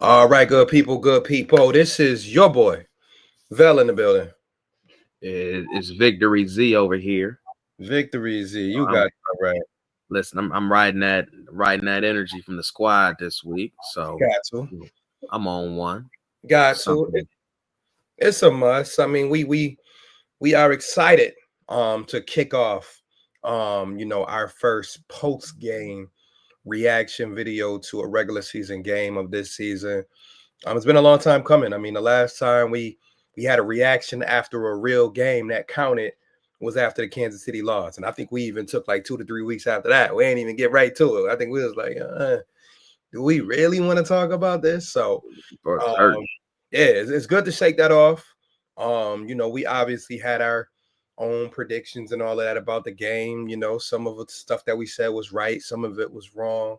All right, good people, good people. This is your boy, Vel in the building. It's Victory Z over here. Victory Z, you got Um, it all right. listen, I'm riding that energy from the squad this week, so Got to, I'm on one. got to. Something. It's a must. I mean, we are excited to kick off our first post game reaction video to a regular season game of this season. It's been a long time coming. I mean, the last time we had a reaction after a real game that counted was after the Kansas City loss, and I think we even took like 2 to 3 weeks after that. We ain't even get right to it. I think we was like, do we really want to talk about this? So, For um, certain. yeah, it's good to shake that off. We obviously had our own predictions and all of that about the game. Some of the stuff that we said was right, some of it was wrong.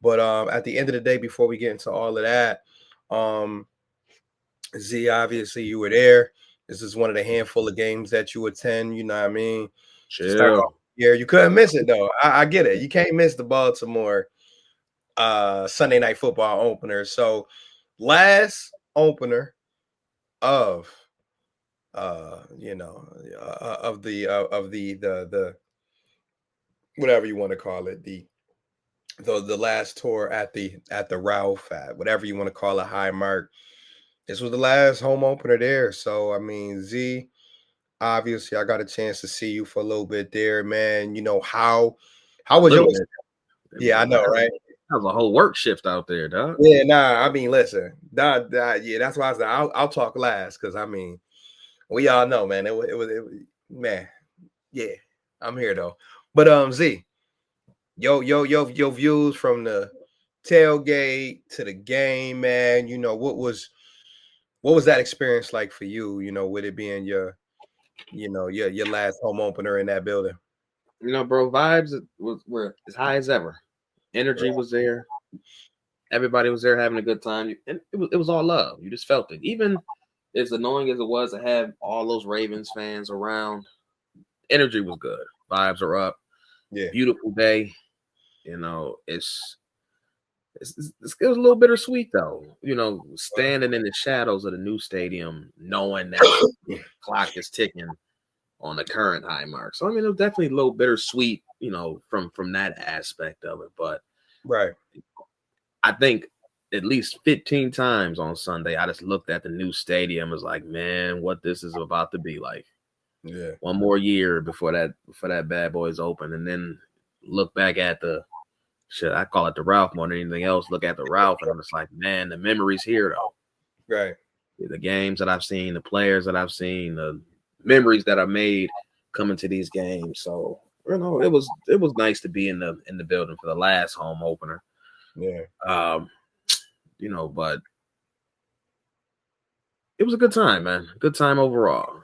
But at the end of the day, before we get into all of that, um, Z, obviously you were there. This is one of the handful of games that you attend. You know what I mean? To start off Chill. the year, you couldn't miss it though. I get it. You can't miss the Baltimore Sunday night football opener. So last opener of of the whatever you want to call it, the last tour at the Ralph, at whatever you want to call it, high mark. This was the last home opener there. So I mean, Z, obviously I got a chance to see you for a little bit there, man. How was Little yours? bit. I Yeah, I mean, know, right? that was a whole work shift out there, dog. Yeah, nah. I mean, listen, yeah, that's why I said I'll talk last because I mean, we all know, man. It was man. Yeah, I'm here though. But Z, your views from the tailgate to the game, man. What was that experience like for you? With it being your last home opener in that building. Bro, vibes were as high as ever. Energy was there. Everybody was there having a good time, and it was all love. You just felt it. Even as annoying as it was to have all those Ravens fans around, energy was good. Vibes are up. Yeah, Beautiful day. It was a little bittersweet though. Standing in the shadows of the new stadium, knowing that the clock is ticking on the current high mark. So I mean, it was definitely a little bittersweet, from that aspect of it. But right. I think at least 15 times on Sunday, I just looked at the new stadium as like, man, what this is about to be like. Yeah, One more year before that bad boy is open, and then look back at the shit. I call it the Ralph more than anything else. Look at the Ralph, and I'm just like, man, the memories here though. right. The games that I've seen, the players that I've seen, the memories that I've made coming to these games. So it was nice to be in the building for the last home opener. Yeah, Um, but it was a good time, man. Good time overall.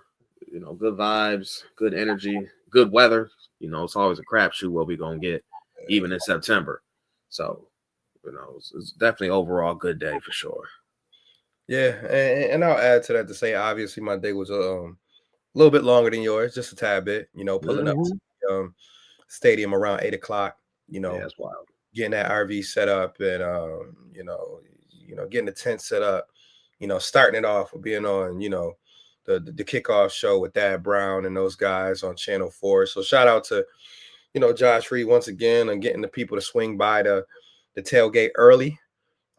Good vibes, good energy, good weather. It's always a crapshoot what we gonna get, even in September. So, it's definitely overall good day for sure. yeah. And I'll add to that to say, obviously, my day was a little bit longer than yours, just a tad bit. Pulling up to Hmm. the stadium around 8 o'clock. Yeah, that's wild. Getting that RV set up and getting the tent set up. Starting it off with being on the kickoff show with Dad Brown and those guys on Channel 4. So shout out to Josh Reed once again on getting the people to swing by the tailgate early.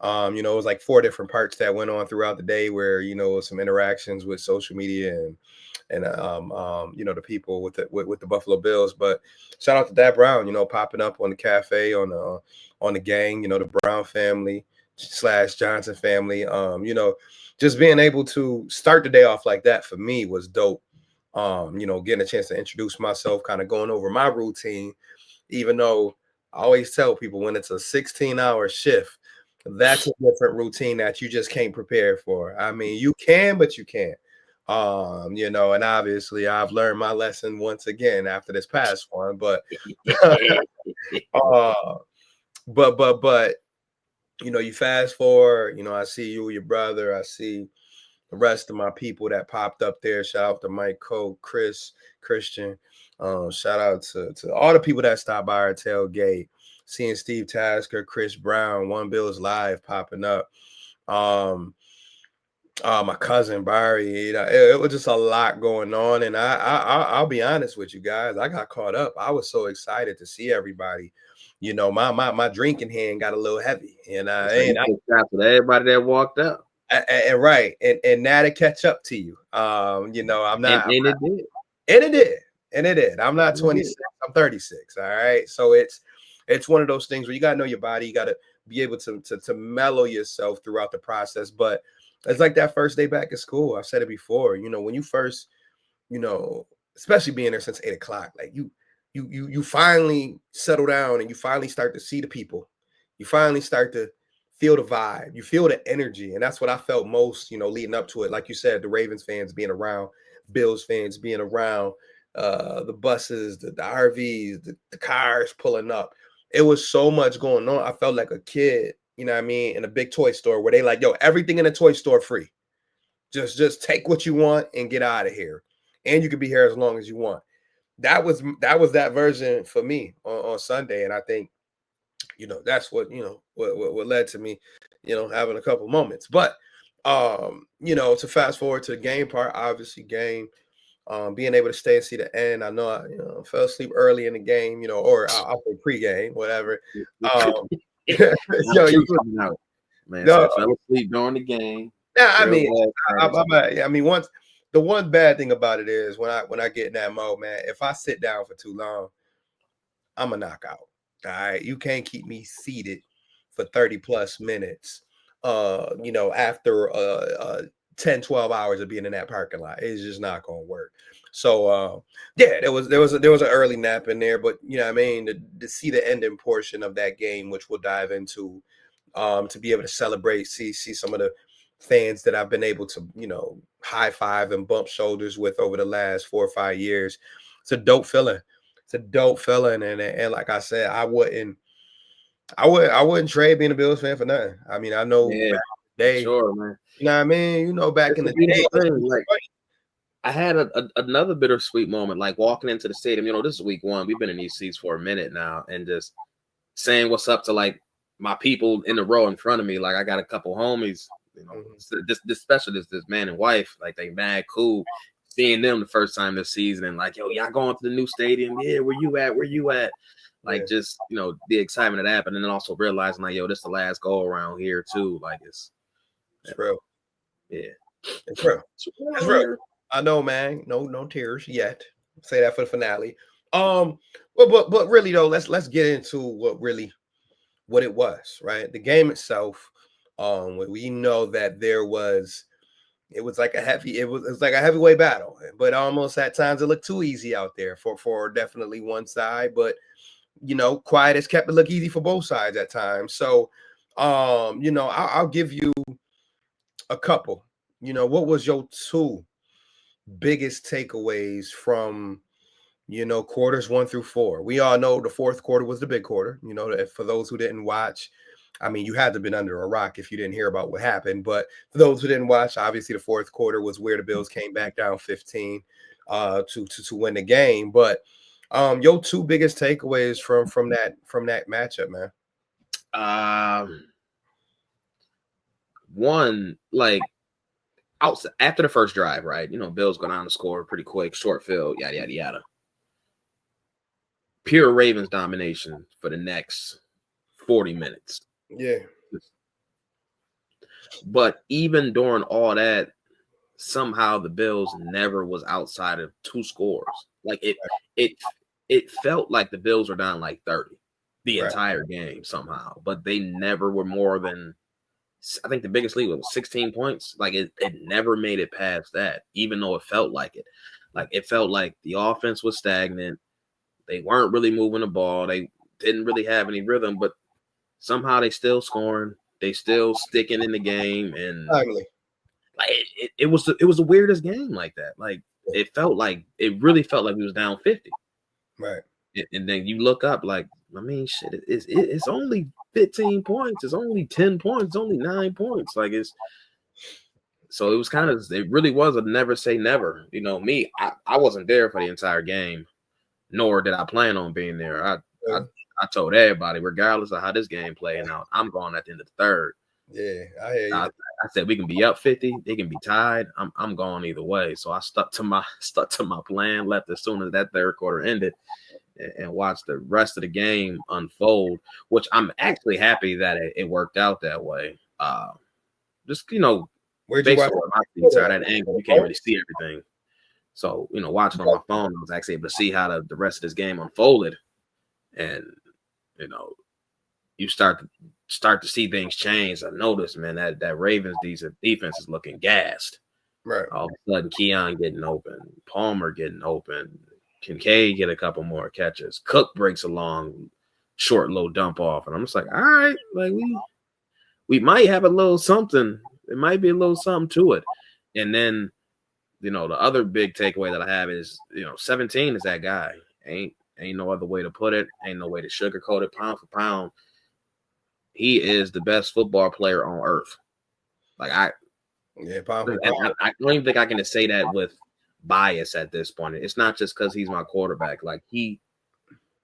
It was like 4 different parts that went on throughout the day where some interactions with social media and the people with the Buffalo Bills. But shout out to Dad Brown, popping up on the cafe on the gang, the Brown family / Johnson family. Just being able to start the day off like that for me was dope. Getting a chance to introduce myself, kind of going over my routine, even though I always tell people when it's a 16-hour shift, that's a different routine that you just can't prepare for. I mean, you can, but you can't. And obviously I've learned my lesson once again after this past one, but uh but you fast forward, I see you, your brother, I see the rest of my people that popped up there. Shout out to Mike Cole, Chris, Christian. Shout out to all the people that stopped by our tailgate. Seeing Steve Tasker, Chris Brown, One Bills Live popping up. My cousin Barry, it was just a lot going on, and I'll be honest with you guys, I got caught up. I was so excited to see everybody. My drinking hand got a little heavy, and So you took shots with everybody that walked up, and right, and now to catch up to you. I'm and not, it did, and it did, and it did. I'm not and it 26, did. I'm 36. All right, so it's one of those things where you gotta know your body, you gotta be able to mellow yourself throughout the process, but it's like that first day back at school. I've said it before. When you first, you know, especially being there since 8 o'clock, like you finally settle down and you finally start to see the people. You finally start to feel the vibe. You feel the energy, and that's what I felt most. Leading up to it, like you said, the Ravens fans being around, Bills fans being around, the buses, the RVs, the cars pulling up. It was so much going on. I felt like a kid, you know what I mean, in a big toy store where they like, yo, everything in a toy store free. Just take what you want and get out of here. And you can be here as long as you want. That version for me on Sunday. And I think, that's what led to me, having a couple moments. But to fast forward to the game part, obviously game, being able to stay and see the end. I know I fell asleep early in the game, or I'll say pregame, whatever. Um, Not yo, the truth coming out, man. no, Said fell asleep during the game. yeah, I Real mean, bad attitude. once the one bad thing about it is when I get in that mode, man, if I sit down for too long, I'm a knockout. All right. You can't keep me seated for 30 plus minutes. After 10, 12 hours of being in that parking lot. It's just not gonna work. So yeah, there was an early nap in there, but you know what I mean, to see the ending portion of that game, which we'll dive into, to be able to celebrate, see some of the fans that I've been able to, high five and bump shoulders with over the last 4 or 5 years. It's a dope feeling. It's a dope feeling, and like I said, I wouldn't trade being a Bills fan for nothing. I mean, I know Yeah, back in the for day, sure, man. back It's in a the day, beautiful it thing. was Like funny. I had another bittersweet moment, like walking into the stadium. This is week one. We've been in these seats for a minute now, and just saying what's up to like my people in the row in front of me. Like I got a couple homies, Mhm. this specialist, this man and wife, like they mad cool. Seeing them the first time this season, and like, yo, y'all going to the new stadium? Yeah, where you at? Where you at? Yeah, Like just the excitement that happened, and then also realizing like, yo, this the last go around here too. Like it's real. yeah, It's real. it's It's around real. here. I know, man. No tears yet. Say that for the finale. Um, but really though, let's get into what it was, right? The game itself. We know that it was like a heavyweight battle, but almost at times it looked too easy out there for definitely one side. But quiet has kept it look easy for both sides at times. So, I'll give you a couple. What was your two biggest takeaways from quarters 1 through 4? We all know the fourth quarter was the big quarter. For those who didn't watch, I mean, you had to have been under a rock if you didn't hear about what happened. But for those who didn't watch, obviously the fourth quarter was where the Bills came back down 15 to win the game. But your two biggest takeaways from that matchup, man. Um, one like outside after the first drive, right? Bills go down to score pretty quick, short field, yada yada yada. Pure Ravens domination for the next 40 minutes. Yeah, But even during all that, somehow the Bills never was outside of two scores. Like it it felt like the Bills were down like 30 the right. entire game somehow, but they never were more than, I think the biggest lead was 16 points. Like it never made it past that, even though it felt like it. Like it felt like the offense was stagnant. They weren't really moving the ball. They didn't really have any rhythm, but somehow they still scoring. They still sticking in the game, and Finally, like it was the weirdest game like that. Like it really felt like we was down 50, right. and then you look up like, I mean, shit, it's only 15 points. It's only 10 points. It's only 9 points. Like so it was it really was a never say never. Me, I wasn't there for the entire game, nor did I plan on being there. I told everybody, regardless of how this game playing out, I'm going at the end of the third. Yeah, I hear you. I said we can be up 50, they can be tied. I'm going either way. So I stuck to my plan, left as soon as that third quarter ended, and watched the rest of the game unfold. Which I'm actually happy that it worked out that way. Just Where'd you based watch on what my seats are, it? that angle, you can't really see everything. So watching on my phone, I was actually able to see how the rest of this game unfolded, and you know, you start to see things change. I noticed, man, that Ravens defense is looking gassed. Right. All of a sudden, Keon getting open, Palmer getting open, Kincaid get a couple more catches, Cook breaks a long, short, low dump off, and I'm just like, all right, like we might have a little something. It might be a little something to it. And then, the other big takeaway that I have is, 17 is that guy. Ain't no other way to put it. Ain't no way to sugarcoat it. Pound for pound, he is the best football player on earth. Like I don't even think I can say that with bias at this point. It's not just because he's my quarterback. Like he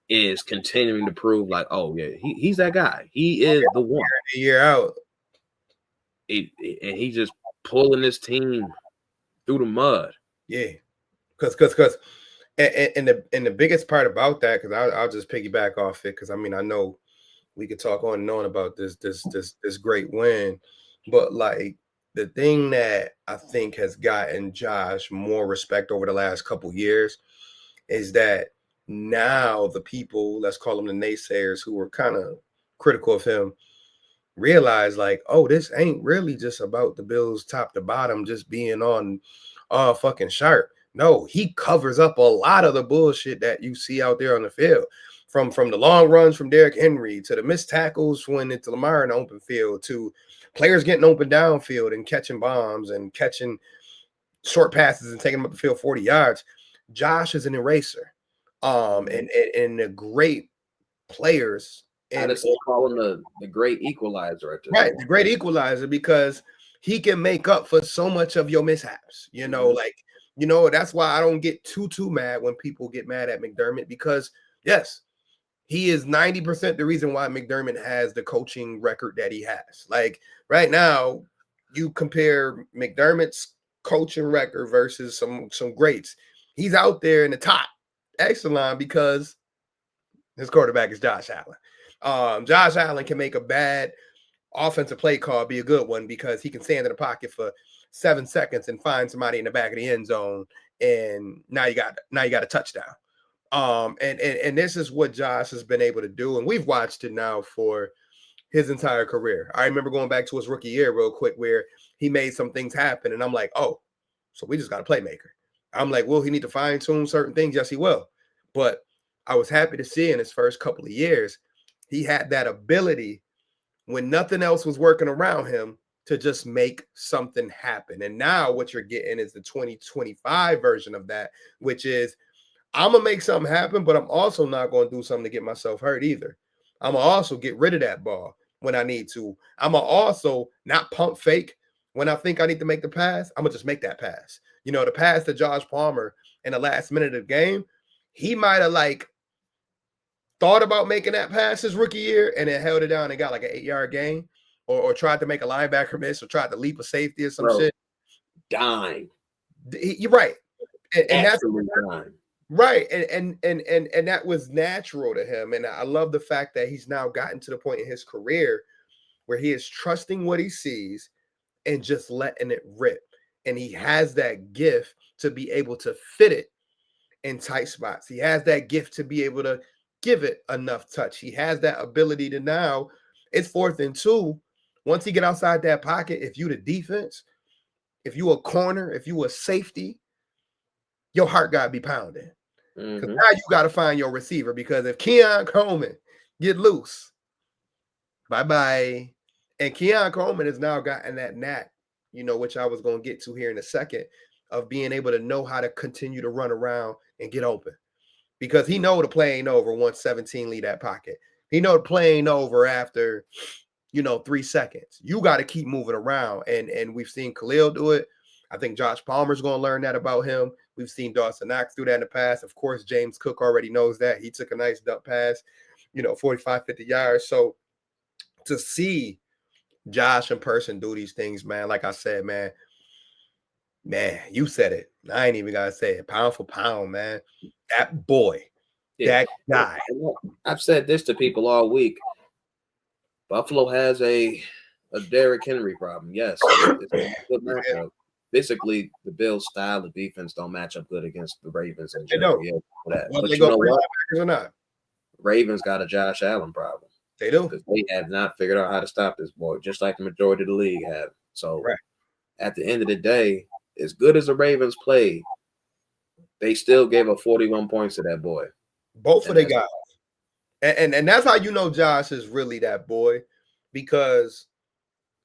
is continuing to prove, like, oh yeah, he's that guy. He is the one. Year out. And he's just pulling this team through the mud. Yeah, because and the biggest part about that, because I'll just piggyback off it, because I mean I know we could talk on and on about this great win, but like the thing that I think has gotten Josh more respect over the last couple years is that now the people, let's call them the naysayers, who were kind of critical of him, realize like, oh, this ain't really just about the Bills top to bottom just being on fucking sharp. No, he covers up a lot of the bullshit that you see out there on the field. From the long runs from Derrick Henry to the missed tackles when it's Lamar in the open field to players getting open downfield and catching bombs and catching short passes and taking them up the field 40 yards. Josh is an eraser. And the great players. I just call him the great equalizer. Right, the great equalizer, because he can make up for so much of your mishaps. That's why I don't get too mad when people get mad at McDermott, because yes, he is 90% the reason why McDermott has the coaching record that he has. Like right now, you compare McDermott's coaching record versus some greats. He's out there in the top echelon because his quarterback is Josh Allen. Josh Allen can make a bad offensive play call be a good one because he can stand in the pocket for 7 seconds and find somebody in the back of the end zone, and now you got a touchdown. And this is what Josh has been able to do, and we've watched it now for his entire career. I remember going back to his rookie year real quick where he made some things happen, and I'm like, oh, so we just got a playmaker. I'm like, will he need to fine tune certain things? Yes, he will. But I was happy to see in his first couple of years, he had that ability when nothing else was working around him to just make something happen. And now what you're getting is the 2025 version of that, which is I'm going to make something happen, but I'm also not going to do something to get myself hurt either. I'm going to also get rid of that ball when I need to. I'm going to also not pump fake when I think I need to make the pass. I'm going to just make that pass. The pass to Josh Palmer in the last minute of the game, he might have like thought about making that pass his rookie year and then held it down and got like an 8-yard gain, or tried to make a linebacker miss, or tried to leap a safety or some shit. Dime. You're right. And that's dime. Right. And that was natural to him. And I love the fact that he's now gotten to the point in his career where he is trusting what he sees and just letting it rip. And he has that gift to be able to fit it in tight spots. He has that gift to be able to give it enough touch. He has that ability to now, it's 4th and 2. Once he get outside that pocket, if you the defense, if you a corner, if you a safety, your heart got to be pounding. Because now you got to find your receiver, because if Keon Coleman get loose, bye-bye. And Keon Coleman has now gotten that knack, which I was going to get to here in a second, of being able to know how to continue to run around and get open. Because he know the play ain't over once 17 leave that pocket. He know the play ain't over after, 3 seconds. You got to keep moving around. And we've seen Khalil do it. I think Josh Palmer's going to learn that about him. We've seen Dawson Knox do that in the past. Of course, James Cook already knows that. He took a nice dump pass, 45, 50 yards. So to see Josh in person do these things, man. Like I said, man, you said it. I ain't even gotta say it. Pound for pound, man. That boy, that guy. I've said this to people all week. Buffalo has a Derrick Henry problem. Yes, it's a good matchup. Physically, the Bills' style of defense don't match up good against the Ravens in general. Yeah, But but they you know what? Or not? Ravens got a Josh Allen problem. They do. Because they have not figured out how to stop this boy, just like the majority of the league have. So at the end of the day, as good as the Ravens played, they still gave up 41 points to that boy. Both of they guys. And that's how you know Josh is really that boy, because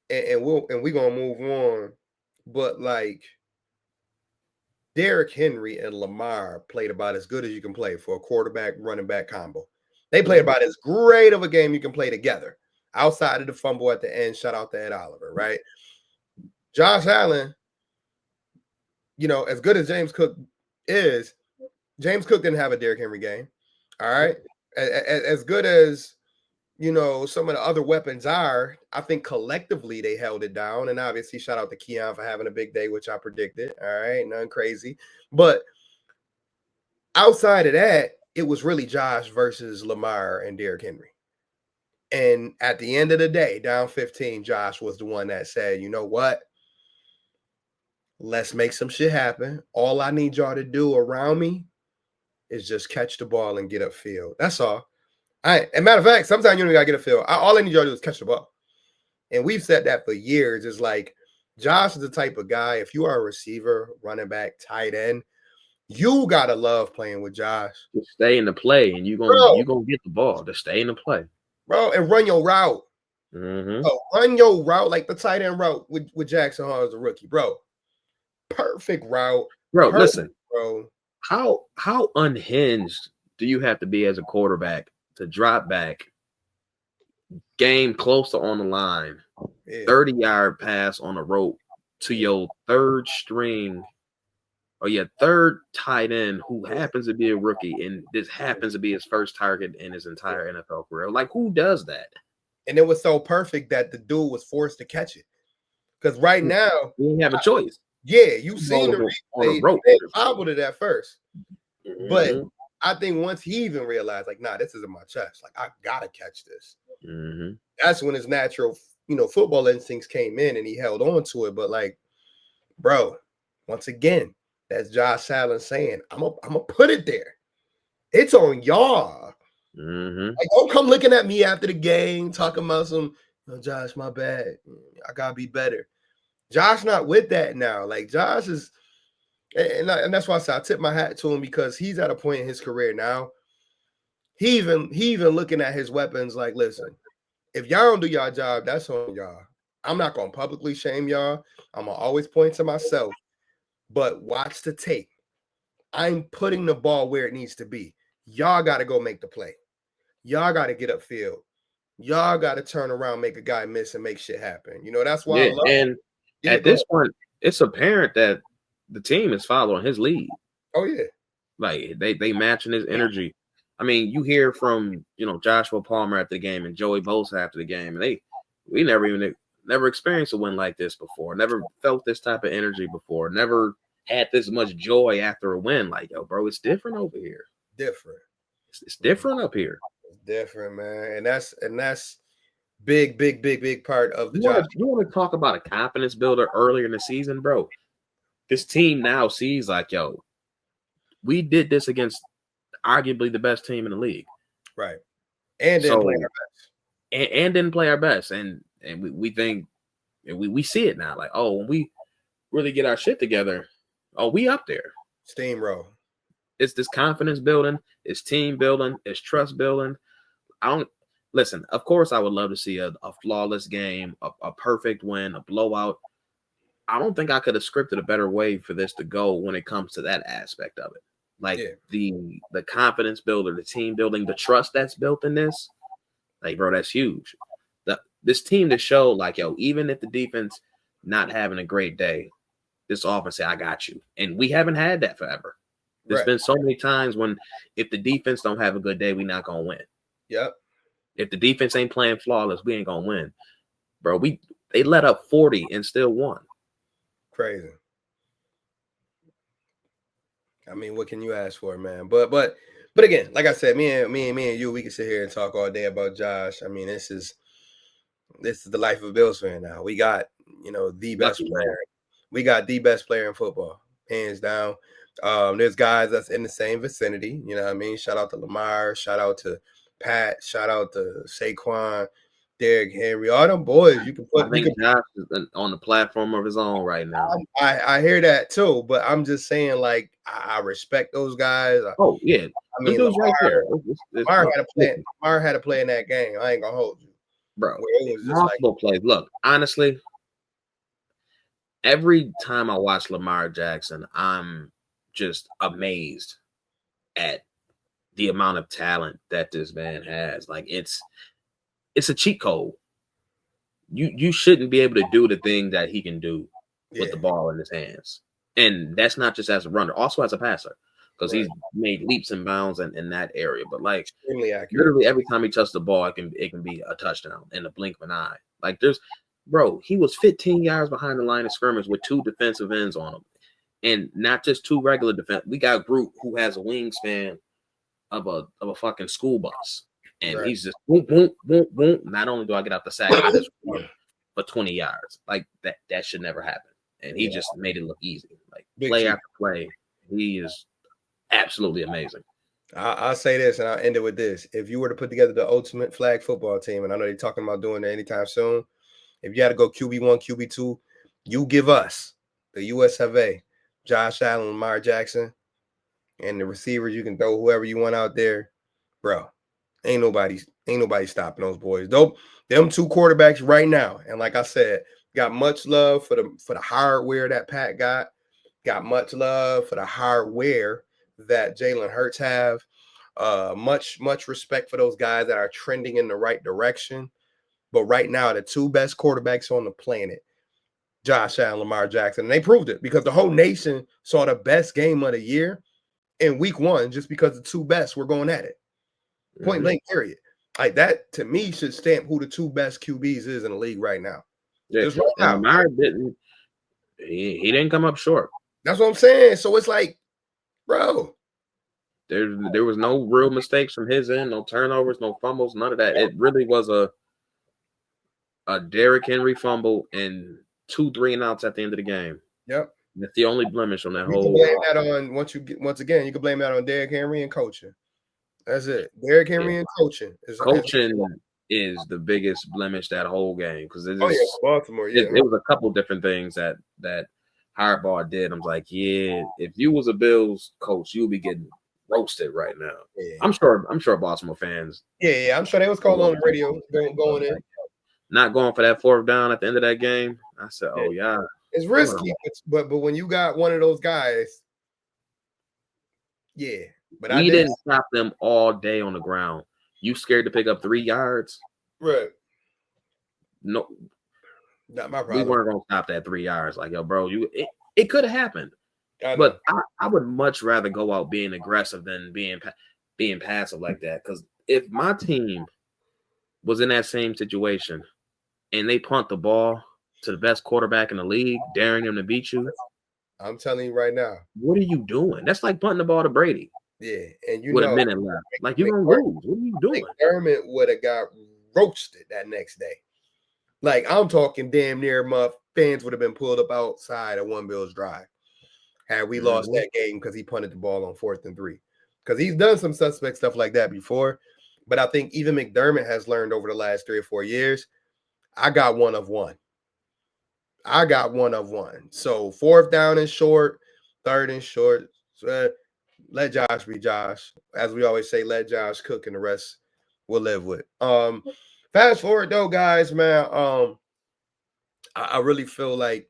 we're gonna move on, but like Derrick Henry and Lamar played about as good as you can play for a quarterback running back combo. They played about as great of a game you can play together, outside of the fumble at the end. Shout out to Ed Oliver, right? Josh Allen, you know, as good as James Cook is, James Cook didn't have a Derrick Henry game. All right. As good as, you know, some of the other weapons are, I think collectively they held it down. And obviously, shout out to Keon for having a big day, which I predicted. All right. Nothing crazy. But outside of that, it was really Josh versus Lamar and Derrick Henry. And at the end of the day, down 15, Josh was the one that said, you know what? Let's make some shit happen. All I need y'all to do around me is just catch the ball and get upfield. That's all. And matter of fact, sometimes you don't gotta get upfield. All I need y'all to do is catch the ball. And we've said that for years. It's like Josh is the type of guy, if you are a receiver, running back, tight end, you gotta love playing with Josh. Just stay in the play, and you're gonna get the ball. Just stay in the play, bro, and run your route. Run your route like the tight end route with Jackson Hall as a rookie, bro. Perfect route, bro. Listen, bro. How unhinged do you have to be as a quarterback to drop back, game close to on the line, 30-yard pass on a rope to your third string or your third tight end who happens to be a rookie, and this happens to be his first target in his entire NFL career? Like, who does that? And it was so perfect that the dude was forced to catch it. Because right now, you didn't have a choice. Yeah, you seen the replay. They hobbled it at first. But I think once he even realized, like, nah, this is in my chest. Like, I gotta catch this. That's when his natural, you know, football instincts came in and he held on to it. But like, bro, once again, that's Josh Allen saying, I'm gonna put it there. It's on y'all. Like, don't come looking at me after the game talking about some, oh, Josh, my bad. I gotta be better. Josh not with that now. Like, Josh is, and that's why I said I tip my hat to him, because he's at a point in his career now. He even looking at his weapons like, listen, if y'all don't do y'all job, that's on y'all. I'm not gonna publicly shame y'all. I'm gonna always point to myself, but watch the tape. I'm putting the ball where it needs to be. Y'all got to go make the play. Y'all got to get upfield. Y'all got to turn around, make a guy miss, and make shit happen. You know, that's why I love him. And at this point, it's apparent that the team is following his lead. Oh, yeah. Like, they matching his energy. I mean, you hear from, you know, Joshua Palmer after the game and Joey Bosa after the game, and we never experienced a win like this before. Never felt this type of energy before. Never had this much joy after a win. Like, yo, bro, it's different over here. Different. It's different up here. It's different, man. And that's big part of the job. You want to talk about a confidence builder earlier in the season, bro? This team now sees like, yo, we did this against arguably the best team in the league, right? And didn't play our best, and didn't play our best, and we think, and we see it now. Like, oh, when we really get our shit together, oh, we up there. Steamroll. It's this confidence building, it's team building, it's trust building. Listen, of course, I would love to see a flawless game, a perfect win, a blowout. I don't think I could have scripted a better way for this to go when it comes to that aspect of it. Like, the confidence builder, the team building, the trust that's built in this. Like, bro, that's huge. This team to show, like, yo, even if the defense not having a great day, this offense say, I got you. And we haven't had that forever. There's been so many times when if the defense don't have a good day, we're not going to win. Yep. If the defense ain't playing flawless, we ain't going to win. bro. They let up 40 and still won. Crazy. I mean, what can you ask for, man? But again, like I said, me and you, we can sit here and talk all day about Josh. I mean, this is the life of a Bills fan now. We got, the best Lucky, player. We got the best player in football, hands down. There's guys that's in the same vicinity. You know what I mean? Shout out to Lamar. Shout out to Pat. Shout out to Saquon, Derrick Henry. All them boys. You can I put. You can. think Josh is on the platform of his own right now. I hear that too, but I'm just saying, like, I respect those guys. Oh yeah, I this mean, dude's right there. Lamar had a play. Lamar had a play in that game. I ain't gonna hold you, bro. where it was just Multiple plays. Look, honestly, every time I watch Lamar Jackson, I'm just amazed at the amount of talent that this man has. Like it's a cheat code. You shouldn't be able to do the thing that he can do with the ball in his hands. And that's not just as a runner, also as a passer, because he's made leaps and bounds in that area. But like extremely accurate. Literally every time he touches the ball, it can be a touchdown in the blink of an eye. Like he was 15 yards behind the line of scrimmage with 2 defensive ends on him. And not just 2 regular defense. We got Groot who has a wingspan of a fucking school bus. And he's just boom, boom, boom, boom. Not only do I get out the sack, I just run for 20 yards. Like that should never happen. And he just made it look easy. Like play after play, he is absolutely amazing. I'll say this, and I'll end it with this. If you were to put together the ultimate flag football team, and I know they're talking about doing that anytime soon, if you had to go QB1, QB2, you give us the US of A, Josh Allen, Lamar Jackson, and the receivers, you can throw whoever you want out there. Bro, ain't nobody stopping those boys. Though them 2 quarterbacks right now, and like I said, got much love for the hardware that Pat got much love for the hardware that Jalen Hurts have. Much respect for those guys that are trending in the right direction. But right now, the 2 best quarterbacks on the planet, Josh Allen, Lamar Jackson, and they proved it because the whole nation saw the best game of the year in week 1 just because the 2 best were going at it. Point blank, period. Like that, to me, should stamp who the 2 best QBs is in the league right now. Yeah. Just right now. Lamar didn't. He didn't come up short. That's what I'm saying. So it's like, bro, there was no real mistakes from his end, no turnovers, no fumbles, none of that. It really was a Derrick Henry fumble and 2 3-and-outs at the end of the game. Yep. That's the only blemish on that whole. You can blame that on once again, you can blame that on Derrick Henry and coaching. That's it. Derrick Henry and coaching. Coaching is the biggest blemish that whole game because Baltimore. It was a couple different things that Harbaugh did. I'm like, if you was a Bills coach, you'll be getting roasted right now. Yeah. I'm sure Baltimore fans. Yeah, I'm sure they was calling on the radio going in. Not going for that 4th down at the end of that game. I said, oh yeah. It's risky, but when you got one of those guys, But we didn't stop them all day on the ground. You scared to pick up 3 yards? Right. No. Not my problem. We weren't gonna stop that 3 yards. Like, yo, bro, it could have happened. But I would much rather go out being aggressive than being passive like that. Because if my team was in that same situation and they punt the ball to the best quarterback in the league, daring him to beat you, I'm telling you right now. What are you doing? That's like punting the ball to Brady. Yeah, and with a minute left. Like, you're going to lose. What are you doing? McDermott would have got roasted that next day. Like, I'm talking damn near fans would have been pulled up outside of One Bills Drive had we lost that game because he punted the ball on 4th and 3. Because he's done some suspect stuff like that before. But I think even McDermott has learned over the last 3 or 4 years, I got one of one. So 4th down and short, 3rd and short. So let Josh be Josh. As we always say, let Josh cook and the rest we'll live with. Fast forward though, guys, man. I really feel like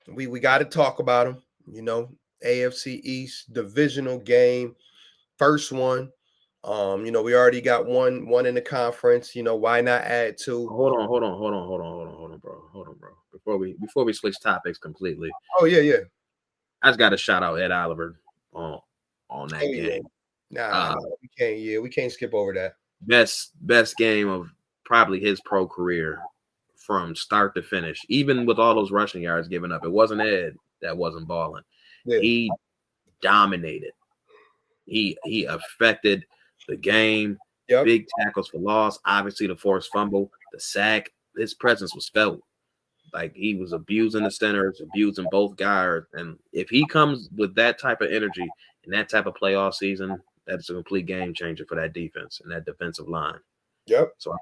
we got to talk about him. You know, AFC East divisional game, first one. We already got one in the conference. Why not add 2? Hold on, bro. Before we switch topics completely. Oh yeah. I just got to shout out Ed Oliver on that game. Nah, we can't. Yeah, we can't skip over that. Best game of probably his pro career from start to finish, even with all those rushing yards given up. It wasn't Ed that wasn't balling. Yeah. He dominated. He affected the game. Yep. Big tackles for loss. Obviously, the forced fumble, the sack. His presence was felt. Like he was abusing the centers, abusing both guards. And if he comes with that type of energy and that type of playoff season, that's a complete game changer for that defense and that defensive line. Yep. So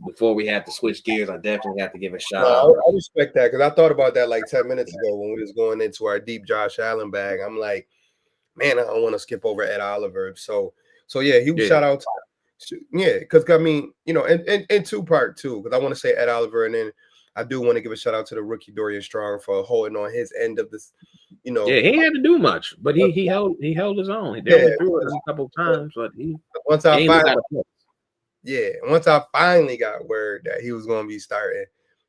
before we have to switch gears, I definitely have to give a shout No, out. I respect that because I thought about that like 10 minutes ago when we was going into our deep Josh Allen bag. I'm like, man, I don't want to skip over Ed Oliver. So yeah, huge Yeah. shout out to yeah, because I mean, you know, and two-part too, because I want to say Ed Oliver, and then I do want to give a shout out to the rookie Dorian Strong for holding on his end of this, you know. Yeah, he didn't have to do much, but he held his own. They Yeah, only threw it a couple times, but he once I ain't finally, got a play. yeah, once I finally got word that he was going to be starting,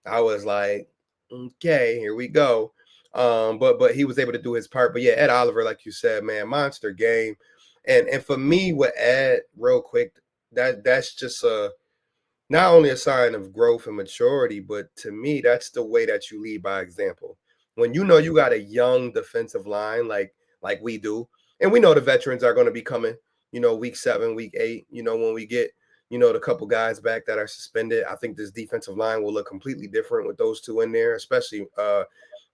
I was like, okay, here we go. But he was able to do his part. But yeah, Ed Oliver, like you said, man, monster game. And for me with Ed, real quick, that's just not only a sign of growth and maturity, but to me, that's the way that you lead by example. When you know you got a young defensive line like we do, and we know the veterans are going to be coming, you know, week 7, week 8, you know, when we get, you know, the couple guys back that are suspended, I think this defensive line will look completely different with those two in there, especially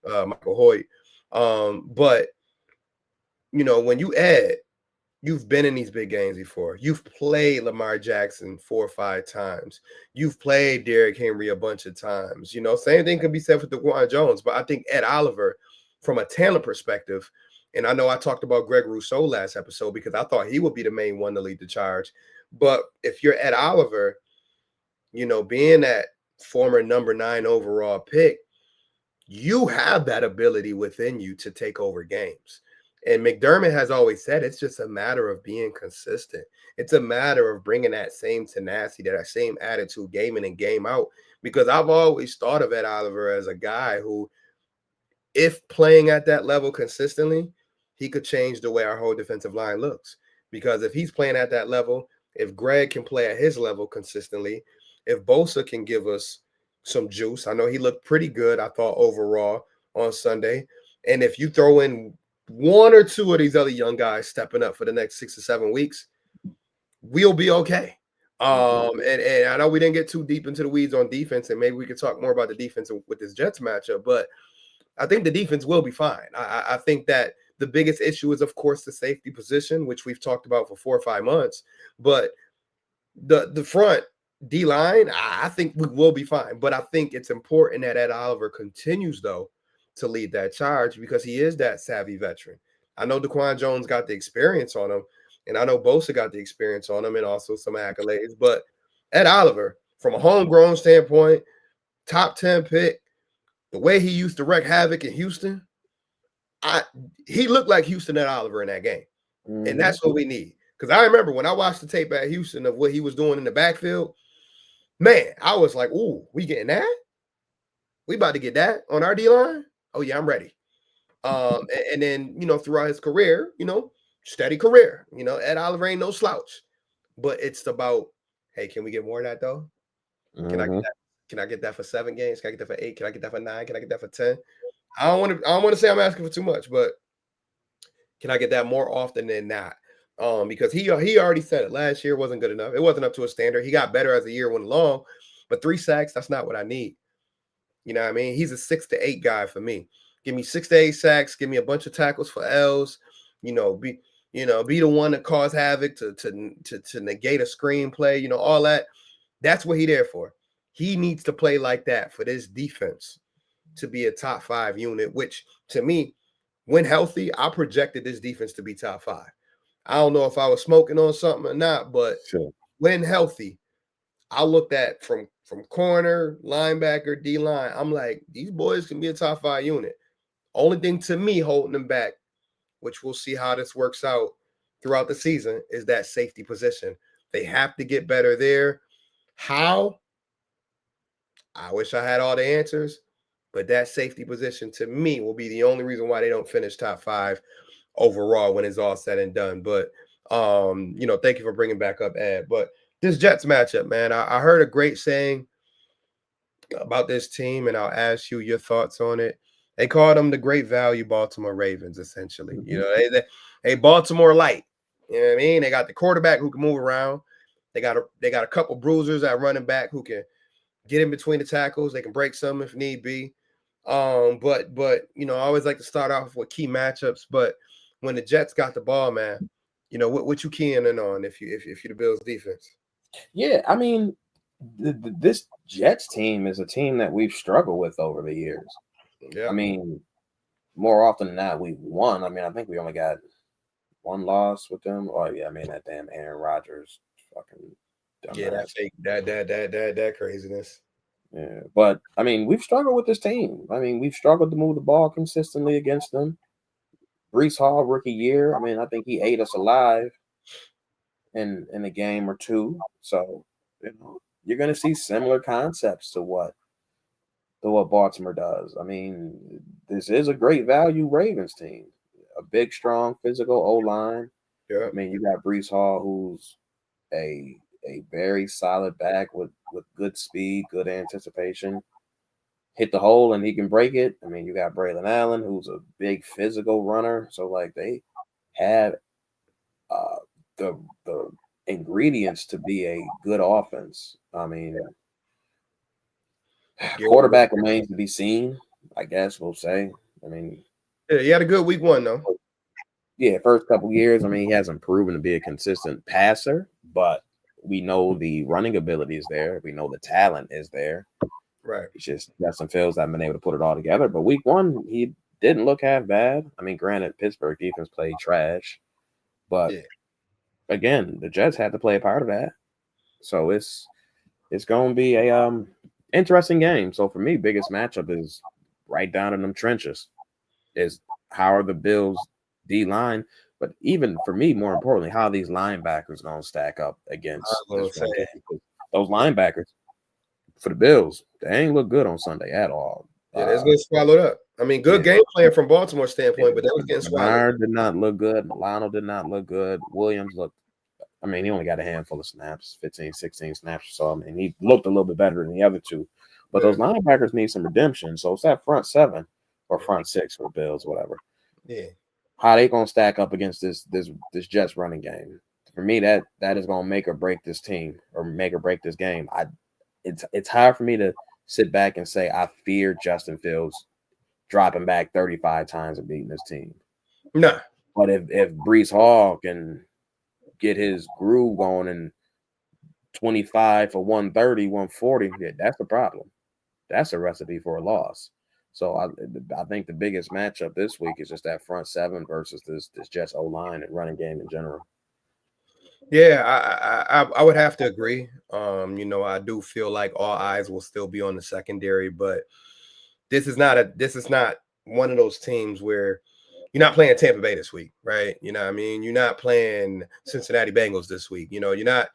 Michael Hoyt. But you know, when you add, you've been in these big games before. You've played Lamar Jackson 4 or 5 times. You've played Derrick Henry a bunch of times. You know, same thing could be said for DeQuan Jones. But I think Ed Oliver, from a talent perspective, and I know I talked about Greg Rousseau last episode because I thought he would be the main one to lead the charge. But if you're Ed Oliver, you know, being that former number 9 overall pick, you have that ability within you to take over games. And McDermott has always said it's just a matter of being consistent. It's a matter of bringing that same tenacity, that same attitude, game in and game out. Because I've always thought of Ed Oliver as a guy who, if playing at that level consistently, he could change the way our whole defensive line looks. Because if he's playing at that level, if Greg can play at his level consistently, if Bosa can give us some juice, I know he looked pretty good, I thought, overall on Sunday. And if you throw in 1 or 2 of these other young guys stepping up for the next 6 or 7 weeks, we'll be okay. And I know we didn't get too deep into the weeds on defense, and maybe we could talk more about the defense with this Jets matchup, but I think the defense will be fine. I think that the biggest issue is, of course, the safety position, which we've talked about for 4 or 5 months. But the front D line, I think we will be fine. But I think it's important that Ed Oliver continues, though, to lead that charge because he is that savvy veteran. I know DeQuan Jones got the experience on him, and I know Bosa got the experience on him and also some accolades. But Ed Oliver, from a homegrown standpoint, top 10 pick, the way he used to wreak havoc in Houston, he looked like Houston Ed Oliver in that game. And that's what we need. Because I remember when I watched the tape at Houston of what he was doing in the backfield, man, I was like, ooh, we getting that? We about to get that on our D-line? Oh, yeah, I'm ready. And then, you know, throughout his career, you know, steady career. You know, Ed Oliver ain't no slouch. But it's about, hey, can we get more of that, though? Can I get that? Can I get that for 7 games? Can I get that for 8? Can I get that for 9? Can I get that for 10? I don't want to say I'm asking for too much, but can I get that more often than not? Because he already said it last year wasn't good enough. It wasn't up to a standard. He got better as the year went along, but 3 sacks, that's not what I need. You know what I mean? He's a 6 to 8 guy for me. Give me 6 to 8 sacks, give me a bunch of tackles for L's, be the one to cause havoc to negate a screenplay, you know, all that. That's what he there for. He needs to play like that for this defense to be a top 5 unit, which to me, when healthy, I projected this defense to be top 5. I don't know if I was smoking on something or not, but when healthy, I looked at from corner, linebacker, D line. I'm like, these boys can be a top 5 unit. Only thing to me holding them back, which we'll see how this works out throughout the season, is that safety position. They have to get better there. How? I wish I had all the answers, but that safety position to me will be the only reason why they don't finish top 5 overall when it's all said and done. But you know, thank you for bringing back up Ed. But this Jets matchup, man, I heard a great saying, about this team, and I'll ask you your thoughts on it. They call them the great value Baltimore Ravens, essentially. You Mhm. know, they Baltimore light. You know what I mean? They got the quarterback who can move around. They got a couple bruisers at running back who can get in between the tackles. They can break some if need be. But I always like to start off with key matchups. But when the Jets got the ball, man, what you keying in on if you the Bills defense? Yeah, I mean, this Jets team is a team that we've struggled with over the years. I Yeah, mean, more often than not, we won. I mean, I think we only got one loss with them. Oh yeah, I mean that damn Aaron Rodgers, fucking yeah, that dumbass. fake that craziness. Yeah, but I mean, we've struggled with this team. I mean, we've struggled to move the ball consistently against them. Brees Hall, rookie year. I mean, I think he ate us alive in a game or two. So, you're going to see similar concepts to what Baltimore does. I mean, this is a great value Ravens team. A big, strong, physical O line. Yeah, I mean, you got Brees Hall, who's a very solid back with good speed, good anticipation. Hit the hole and he can break it. I mean, you got Braylon Allen, who's a big physical runner. So like they have uh, the ingredients to be a good offense. I mean, Garrett, quarterback remains to be seen. I guess we'll say. I mean, yeah, he had a good week one though. yeah, first couple years. I mean, he hasn't proven to be a consistent passer, but we know the running ability is there. We know the talent is there. Right. It's just Justin Fields haven't been able to put it all together. But week one, he didn't look half bad. I mean, granted, Pittsburgh defense played trash, but Yeah. again, the Jets had to play a part of that. So it's going to be a interesting game. So for me, biggest matchup is right down in them trenches. Is how are the Bills D line, but even for me, more importantly, how are these linebackers going to stack up I against was this gonna run say, game? Because those linebackers for the Bills, they ain't look good on Sunday at all. yeah, that's getting swallowed up. I mean, good Yeah, game plan from Baltimore yeah, standpoint, but that was getting swallowed. Bernard did not look good. Milano did not look good. Williams looked, I mean, he only got a handful of snaps, 15, 16 snaps or so. I mean, he looked a little bit better than the other two. But Yeah, those linebackers need some redemption. So it's that front seven or front six for Bills, whatever. yeah, How they gonna stack up against this Jets running game? For me, that is gonna make or break this team or make or break this game. It's hard for me to sit back and say I fear Justin Fields dropping back 35 times and beating this team. nah, But if Brees Hall can get his groove going and 25 for 130, 140, yeah, that's the problem. That's a recipe for a loss. So I think the biggest matchup this week is just that front seven versus this Jets O line and running game in general. yeah, I would have to agree. I do feel like all eyes will still be on the secondary, but this is not one of those teams where you're not playing Tampa Bay this week, right? You know what I mean? You're not playing Cincinnati Bengals this week. You're not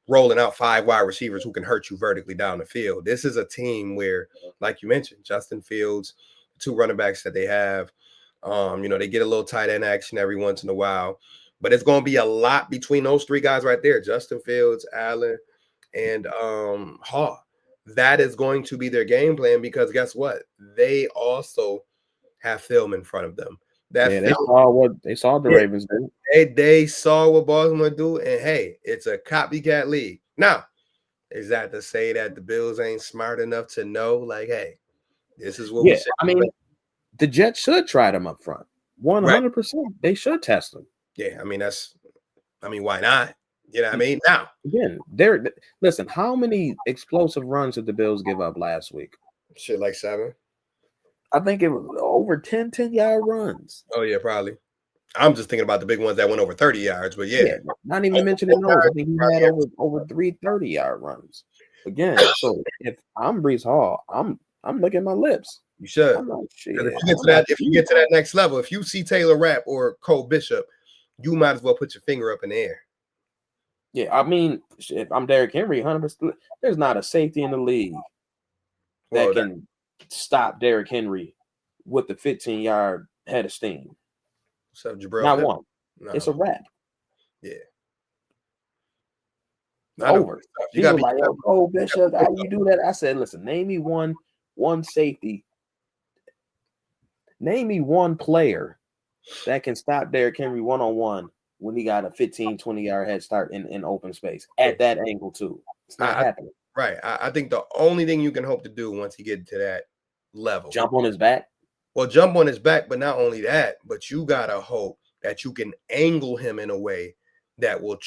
rolling out five wide receivers who can hurt you vertically down the field. This is a team where, like you mentioned, Justin Fields, two running backs that they have, they get a little tight end action every once in a while. But it's going to be a lot between those three guys right there, Justin Fields, Allen, and Hall. That is going to be their game plan because guess what? They also have film in front of them. That Yeah, film, they saw the yeah, Ravens did. they saw what Baltimore do, and hey, it's a copycat league. Now, is that to say that the Bills ain't smart enough to know, like, hey, this is what we Yeah, should I expect? mean the Jets should try them up front. Right. 100%. They should test them. Yeah. Why not? You know what I mean? Now, Again, listen, how many explosive runs did the Bills give up last week? shit like 7. I think it was over 10-yard runs. Oh, yeah, probably. I'm just thinking about the big ones that went over 30 yards, but yeah. Yeah, not even mentioning those. I think he had over 3 30-yard runs. Again, so if I'm Brees Hall, I'm licking my lips. You should. I'm like, Because shit. I'm not if you get to that next level, if you see Taylor Rapp or Cole Bishop, you might as well put your finger up in the air. Yeah, I mean, if I'm Derrick Henry, 100%, there's not a safety in the league that Well, can stop Derrick Henry with the 15-yard head of steam. what's up, Jabril Not Hill? one. No. It's a wrap. Yeah. It's over. You People gotta like, yo, go Bishop, how you do that? I said, listen, name me one safety. Name me one player that can stop Derrick Henry one-on-one when he got a 15, 20-yard head start in open space at that angle too. It's not happening. Right. I think the only thing you can hope to do once you get to that level, jump on his back. Well, jump on his back, but not only that, but you gotta hope that you can angle him in a way that will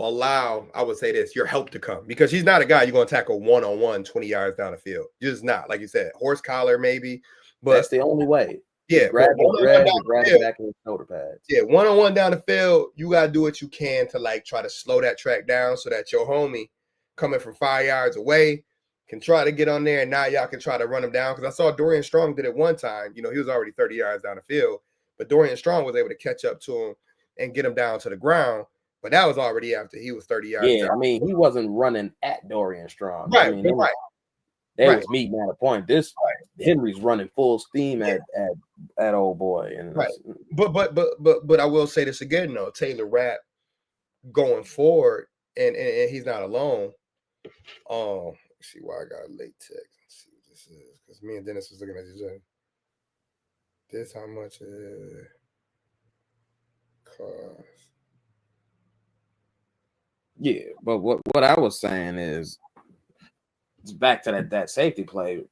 allow, I would say this, your help to come. Because he's not a guy you're going to tackle one-on-one 20 yards down the field. You're just not. Like you said, horse collar maybe. But that's the only way. Yeah. Just grab his dreads and grab it back in his shoulder pads. Yeah, one-on-one down the field, you got to do what you can to like try to slow that track down so that your homie coming from 5 yards away can try to get on there, and now y'all can try to run him down. Because I saw Dorian Strong did it one time. You know, he was already 30 yards down the field, but Dorian Strong was able to catch up to him and get him down to the ground. But that was already after he was 30 yards. Yeah, I mean, he wasn't running at Dorian Strong. Right, I mean, they was meeting at a point. This Henry's running full steam at old boy. And but I will say this again though, Taylor Rapp going forward, and he's not alone. Let's see why I got a late text. Let's see what this is, because me and Dennis was looking at each other. This how much it costs. Yeah, but what I was saying is, it's back to that safety play.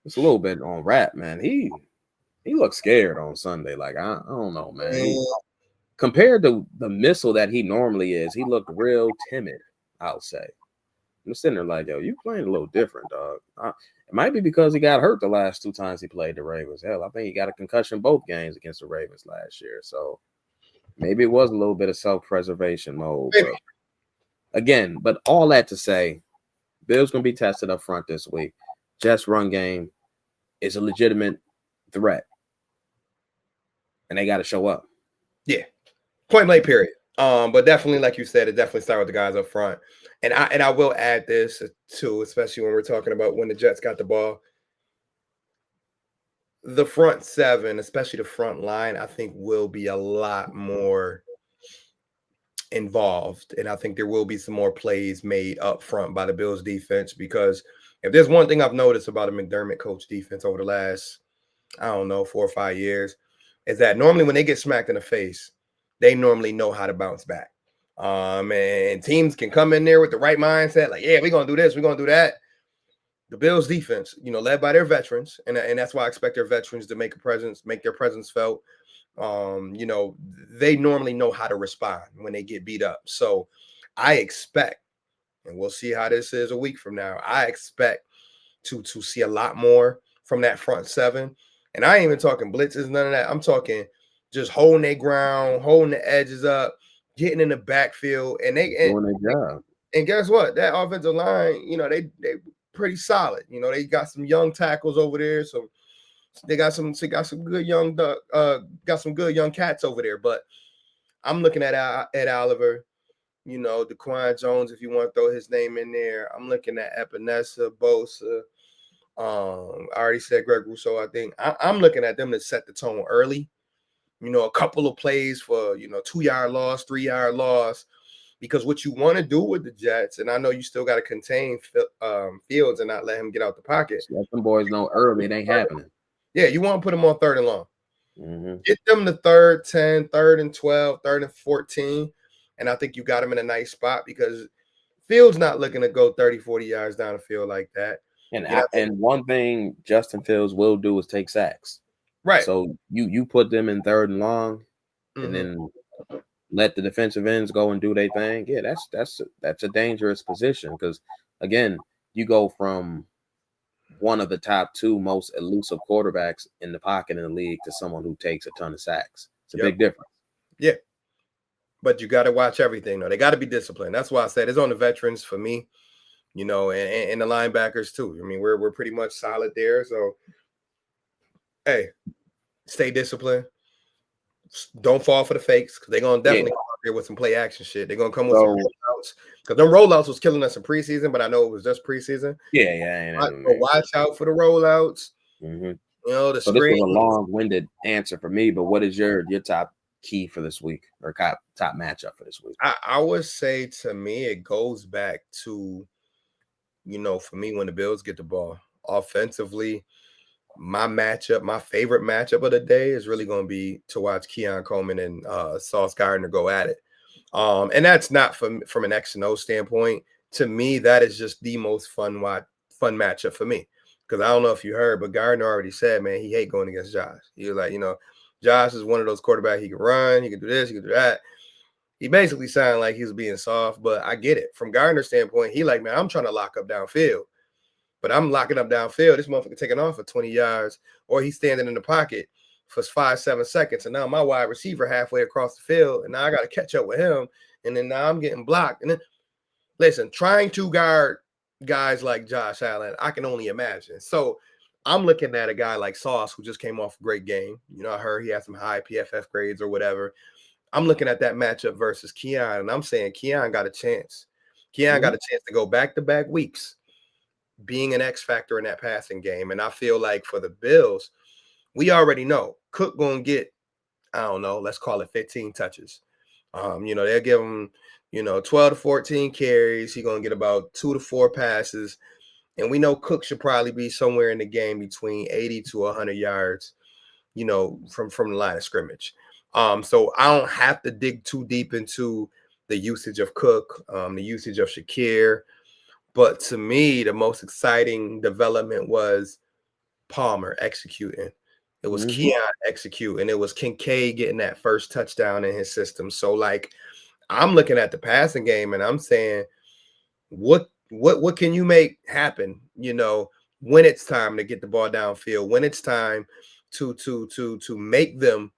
It's a little bit on Rapp, man. He looked scared on Sunday. Like I don't know, man. Compared to the missile that he normally is, he looked real timid. I'll say. I'm sitting there like, yo, you playing a little different, dog. It might be because he got hurt the last 2 times he played the Ravens. Hell, I think he got a concussion both games against the Ravens last year. So maybe it was a little bit of self-preservation mode. But again, but all that to say, Bill's going to be tested up front this week. Jets run game is a legitimate threat. And they got to show up. Yeah. Point blank period. But definitely, like you said, it definitely started with the guys up front. And I will add this too, especially when we're talking about when the Jets got the ball. The front seven, especially the front line, I think will be a lot more involved. And I think there will be some more plays made up front by the Bills defense, because if there's one thing I've noticed about a McDermott coach defense over the last, I don't know, 4 or 5 years, is that normally when they get smacked in the face, they normally know how to bounce back. And teams can come in there with the right mindset, like, yeah, we're going to do this, we're going to do that. The Bills defense, led by their veterans, and that's why I expect their veterans to make their presence felt. They normally know how to respond when they get beat up. So I expect, and we'll see how this is a week from now, I expect to see a lot more from that front seven. And I ain't even talking blitzes, none of that. I'm talking just holding their ground, holding the edges up, getting in the backfield, and doing their job. And guess what? That offensive line, they pretty solid. They got some young tackles over there, so they got some good young cats over there. But I'm looking at Oliver, DeQuan Jones, if you want to throw his name in there. I'm looking at Epinesa, Bosa. I already said Greg Rousseau. I think I'm looking at them to set the tone early. A couple of plays for 2-yard loss, 3-yard loss, because what you want to do with the Jets, and I know you still got to contain Fields and not let him get out the pocket. Let them boys know early it ain't happening. Yeah, you want to put them on 3rd and long. Mm-hmm. Get them to 3rd, 10, 3rd and 12, 3rd and 14, and I think you got them in a nice spot, because Fields not looking to go 30, 40 yards down the field like that. And one thing Justin Fields will do is take sacks. Right. So you put them in 3rd and long, and then let the defensive ends go and do their thing. Yeah, that's a dangerous position, because again, you go from one of the top 2 most elusive quarterbacks in the pocket in the league to someone who takes a ton of sacks. It's a big difference. Yeah. But you got to watch everything, though. They got to be disciplined. That's why I said it's on the veterans for me, and the linebackers too. I mean, we're pretty much solid there. So, hey, stay disciplined. Don't fall for the fakes, because they're going to definitely come out here with some play action shit. They're going to come with some rollouts, because them rollouts was killing us in preseason, but I know it was just preseason. Yeah. So watch out for the rollouts. Mm-hmm. The so screen. This was a long-winded answer for me, but what is your top key for this week or top matchup for this week? I would say to me, it goes back to, for me, when the Bills get the ball offensively, my favorite matchup of the day is really going to be to watch Keon Coleman and Sauce Gardner go at it. And that's not from an X and O standpoint. To me, that is just the most fun matchup for me. Because I don't know if you heard, but Gardner already said, man, he hate going against Josh. He was like, Josh is one of those quarterbacks. He can run, he can do this, he can do that. He basically sounded like he was being soft, but I get it. From Gardner's standpoint, he like, man, I'm trying to lock up downfield. But I'm locking up downfield. This motherfucker taking off for 20 yards, or he's standing in the pocket for 5-7 seconds. And now my wide receiver halfway across the field, and now I got to catch up with him. And then now I'm getting blocked. And then, listen, trying to guard guys like Josh Allen, I can only imagine. So I'm looking at a guy like Sauce, who just came off a great game. I heard he had some high PFF grades or whatever. I'm looking at that matchup versus Keon, and I'm saying Keon got a chance. Keon got a chance to go back-to-back weeks being an X factor in that passing game. And I feel like for the Bills, we already know Cook going to get, I don't know, let's call it 15 touches. They'll give him, 12 to 14 carries. He's going to get about 2 to 4 passes. And we know Cook should probably be somewhere in the game between 80 to 100 yards, from the line of scrimmage. So I don't have to dig too deep into the usage of Cook, the usage of Shakir. But to me, the most exciting development was Palmer executing. It was Keon executing. It was Kincaid getting that first touchdown in his system. So, like, I'm looking at the passing game and I'm saying, what can you make happen? When it's time to get the ball downfield, when it's time to make them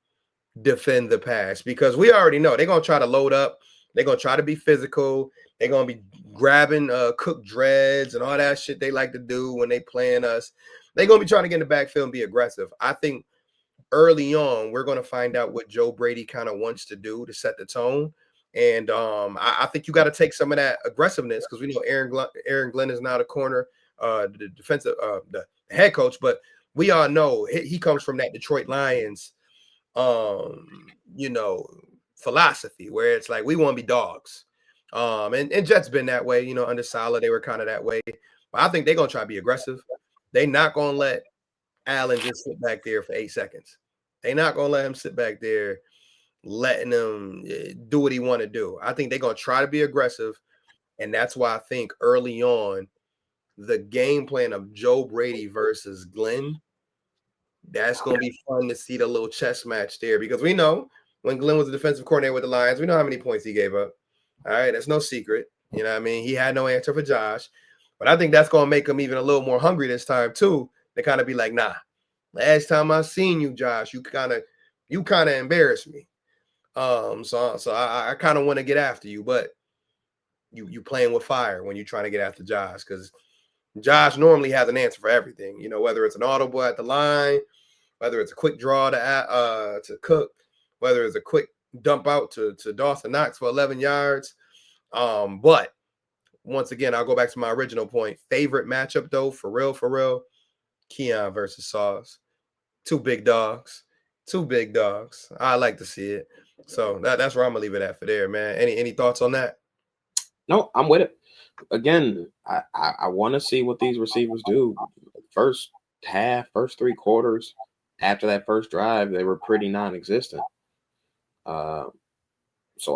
defend the pass, because we already know they're gonna try to load up. They're gonna try to be physical. They're gonna be grabbing Cook dreads and all that shit they like to do when they playing us. They're gonna be trying to get in the backfield and be aggressive. I think early on we're gonna find out what Joe Brady kind of wants to do to set the tone. And I think you got to take some of that aggressiveness, because we know Aaron Glenn is now the corner, the defensive, the head coach, but we all know he comes from that Detroit Lions, philosophy where it's like we want to be dogs. And Jets been that way, under Saleh, they were kind of that way. But I think they're gonna try to be aggressive. They're not gonna let Allen just sit back there for 8 seconds. They're not gonna let him sit back there, letting him do what he want to do. I think they're gonna try to be aggressive, and that's why I think early on the game plan of Joe Brady versus Glenn, that's going to be fun to see the little chess match there, because we know when Glenn was the defensive coordinator with the Lions, we know how many points he gave up. All right, that's no secret. You know what I mean? He had no answer for Josh. But I think that's going to make him even a little more hungry this time, too, to kind of be like, nah, last time I seen you, Josh, you kind of embarrassed me. So I kind of want to get after you, but you playing with fire when you're trying to get after Josh, because Josh normally has an answer for everything, whether it's an audible at the line, whether it's a quick draw to Cook, whether it's a quick dump out to Dawson Knox for 11 yards. But once again, I'll go back to my original point. Favorite matchup, though, for real, Keon versus Sauce. Two big dogs. I like to see it. So that's where I'm going to leave it at for there, man. Any thoughts on that? No, I'm with it. Again, I want to see what these receivers do. First half, first 3 quarters, after that first drive, they were pretty non-existent. So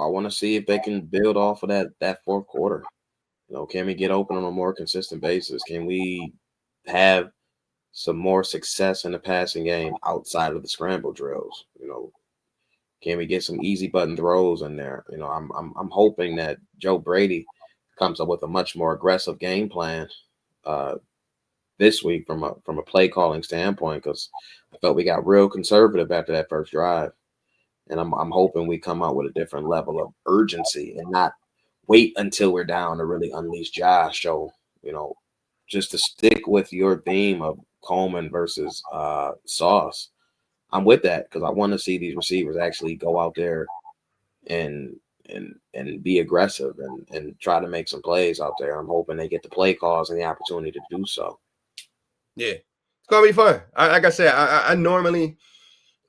I want to see if they can build off of that fourth quarter. Can we get open on a more consistent basis? Can we have some more success in the passing game outside of the scramble drills? Can we get some easy button throws in there? I'm hoping that Joe Brady comes up with a much more aggressive game plan this week from a play calling standpoint, because I felt we got real conservative after that first drive, and I'm hoping we come out with a different level of urgency and not wait until we're down to really unleash Josh. So just to stick with your theme of Coleman versus Sauce, I'm with that, because I want to see these receivers actually go out there and be aggressive and try to make some plays out there. I'm hoping they get the play calls and the opportunity to do so. Yeah, it's gonna be fun. Like I said, I normally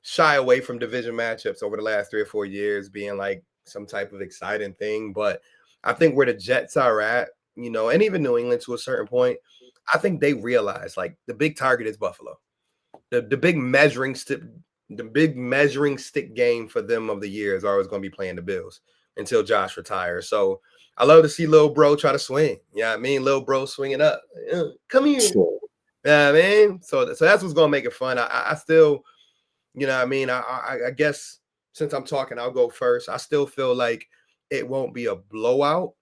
shy away from division matchups over the last 3 or 4 years being like some type of exciting thing. But I think where the Jets are at, and even New England to a certain point, I think they realize like the big target is Buffalo. The big measuring stick game for them of the year is always going to be playing the Bills until Josh retires. So I love to see little bro try to swing. Yeah, I mean, little bro swinging up. Come here. Sure. Yeah, I mean, so that's what's gonna make it fun. I still, I mean, I guess since I'm talking, I'll go first. I still feel like it won't be a blowout,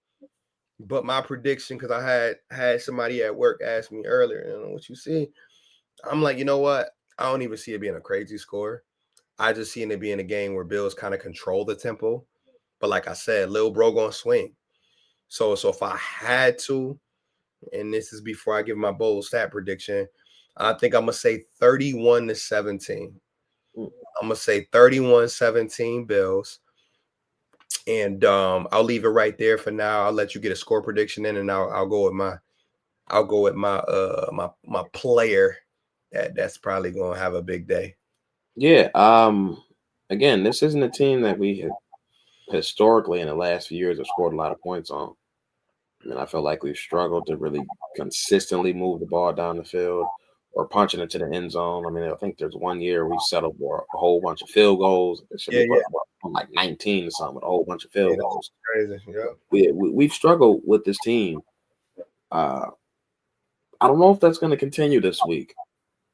but my prediction, because I had somebody at work ask me earlier, what you see. I'm like, you know what? I don't even see it being a crazy score. I just see it being a game where Bills kind of control the tempo. But like I said, little bro gonna swing. So if I had to, and this is before I give my bold stat prediction, I think I'm gonna say 31-17. Mm. I'm gonna say 31-17 Bills. And I'll leave it right there for now. I'll let you get a score prediction in, and I'll go with my player that's probably gonna have a big day. Yeah. Again, this isn't a team that we have historically in the last few years have scored a lot of points on. I mean, I feel like we've struggled to really consistently move the ball down the field or punching into the end zone. I mean, I think there's one year we settled for a whole bunch of field goals. It should Yeah, be yeah, like 19 or something with a whole bunch of yeah. field That's goals. crazy. Yeah. We've struggled with this team. I don't know if that's going to continue this week.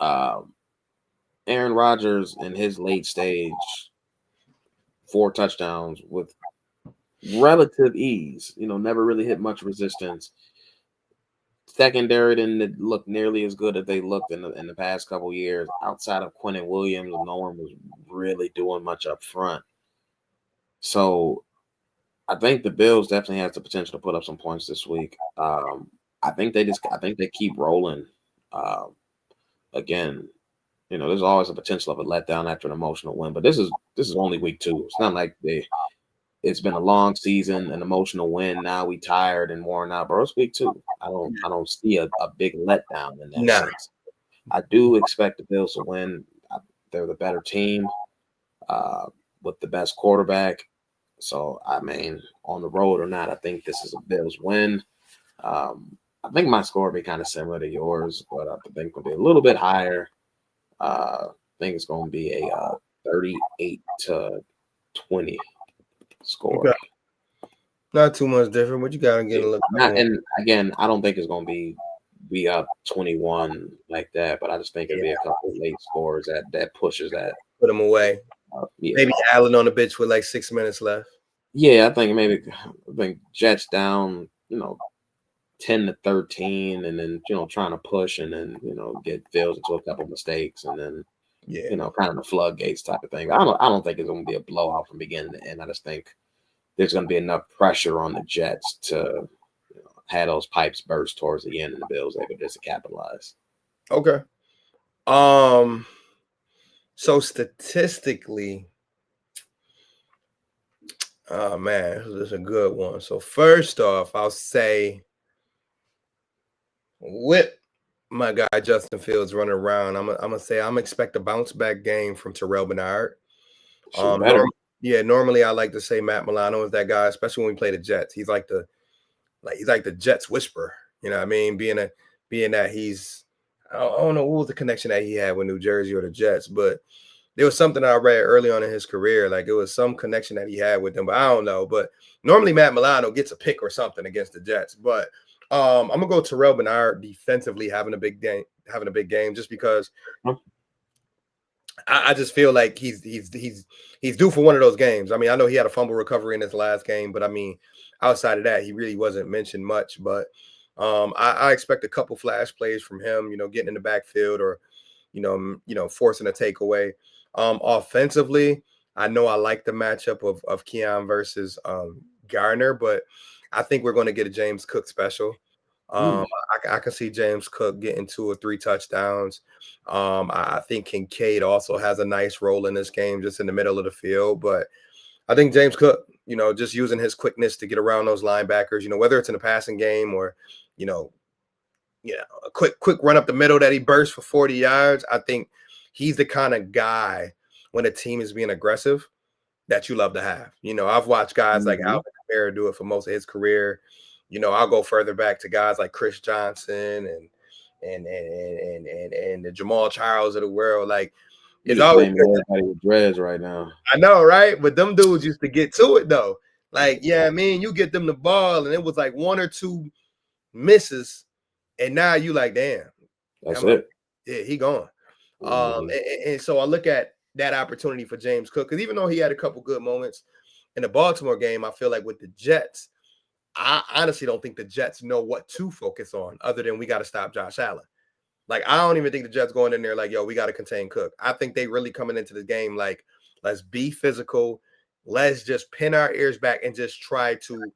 Aaron Rodgers in his late stage, 4 touchdowns with relative ease. Never really hit much resistance. Secondary didn't look nearly as good as they looked in the past couple years. Outside of Quentin Williams, no one was really doing much up front. So I think the Bills definitely has the potential to put up some points this week. I think they keep rolling. Um, Again, there's always a potential of a letdown after an emotional win, but this is only week 2. It's not like it's been a long season, an emotional win. Now we tired and worn out, but it's week 2. I don't see a big letdown in that Nah. sense. I do expect the Bills to win. They're the better team uh, with the best quarterback. So I mean, on the road or not, I think this is a Bills win. I think my score will be kind of similar to yours, but I think it'll be a little bit higher. I think it's going to be a 38-20 score. Okay. Not too much different, but you gotta get a little bit more. And again, I don't think it's going to be up 21 like that, but I just think it'll be a couple late scores that pushes that. Put them away. Yeah. Maybe Allen on the bench with like 6 minutes left. Yeah, I think Jets down, 10-13, and then trying to push and then get Fields into a couple mistakes and then kind of the floodgates type of thing. I don't think it's going to be a blowout from beginning to end. I just think there's going to be enough pressure on the Jets to have those pipes burst towards the end, and the Bills able just to capitalize. Okay. So statistically, oh man, this is a good one. So first off, I'll say with my guy Justin Fields running around, I'm gonna say I'm expect a bounce back game from Terrell Bernard. Normally I like to say Matt Milano is that guy, especially when we play the Jets. He's like the Jets whisperer. You know what I mean? Being that he's I don't know what was the connection that he had with New Jersey or the Jets, but there was something I read early on in his career. Like it was some connection that he had with them, but I don't know. But normally Matt Milano gets a pick or something against the Jets. But I'm gonna go Terrell Bernard defensively having a big game just because I just feel like he's due for one of those games. I mean, I know he had a fumble recovery in his last game, but I mean, outside of that, he really wasn't mentioned much. But I expect a couple flash plays from him, getting in the backfield or forcing a takeaway. Offensively, I know I like the matchup of Keon versus Garner, but I think we're going to get a James Cook special. I can see James Cook getting 2 or 3 touchdowns. I think Kincaid also has a nice role in this game, just in the middle of the field. But I think James Cook, just using his quickness to get around those linebackers, whether it's in a passing game or, a quick run up the middle that he bursts for 40 yards. I think he's the kind of guy when a team is being aggressive that you love to have. You know, I've watched guys like Mm-hmm. Alvin Kamara do it for most of his career. You know, I'll go further back to guys like Chris Johnson and the Jamal Charles of the world. Like, You it's just always naming good. everybody with dreads right now. I know, right? But them dudes used to get to it though. Like, yeah, I mean, you get them the ball, and it was like one or two misses, and now you like, damn, That's I'm like, it. yeah, he gone. Mm-hmm. And so I look at that opportunity for James Cook because even though he had a couple good moments in the Baltimore game, I feel like with the Jets, I honestly don't think the Jets know what to focus on other than we got to stop Josh Allen. Like, I don't even think the Jets going in there like, yo, we got to contain Cook. I think they really coming into the game like, let's be physical. Let's just pin our ears back and just try to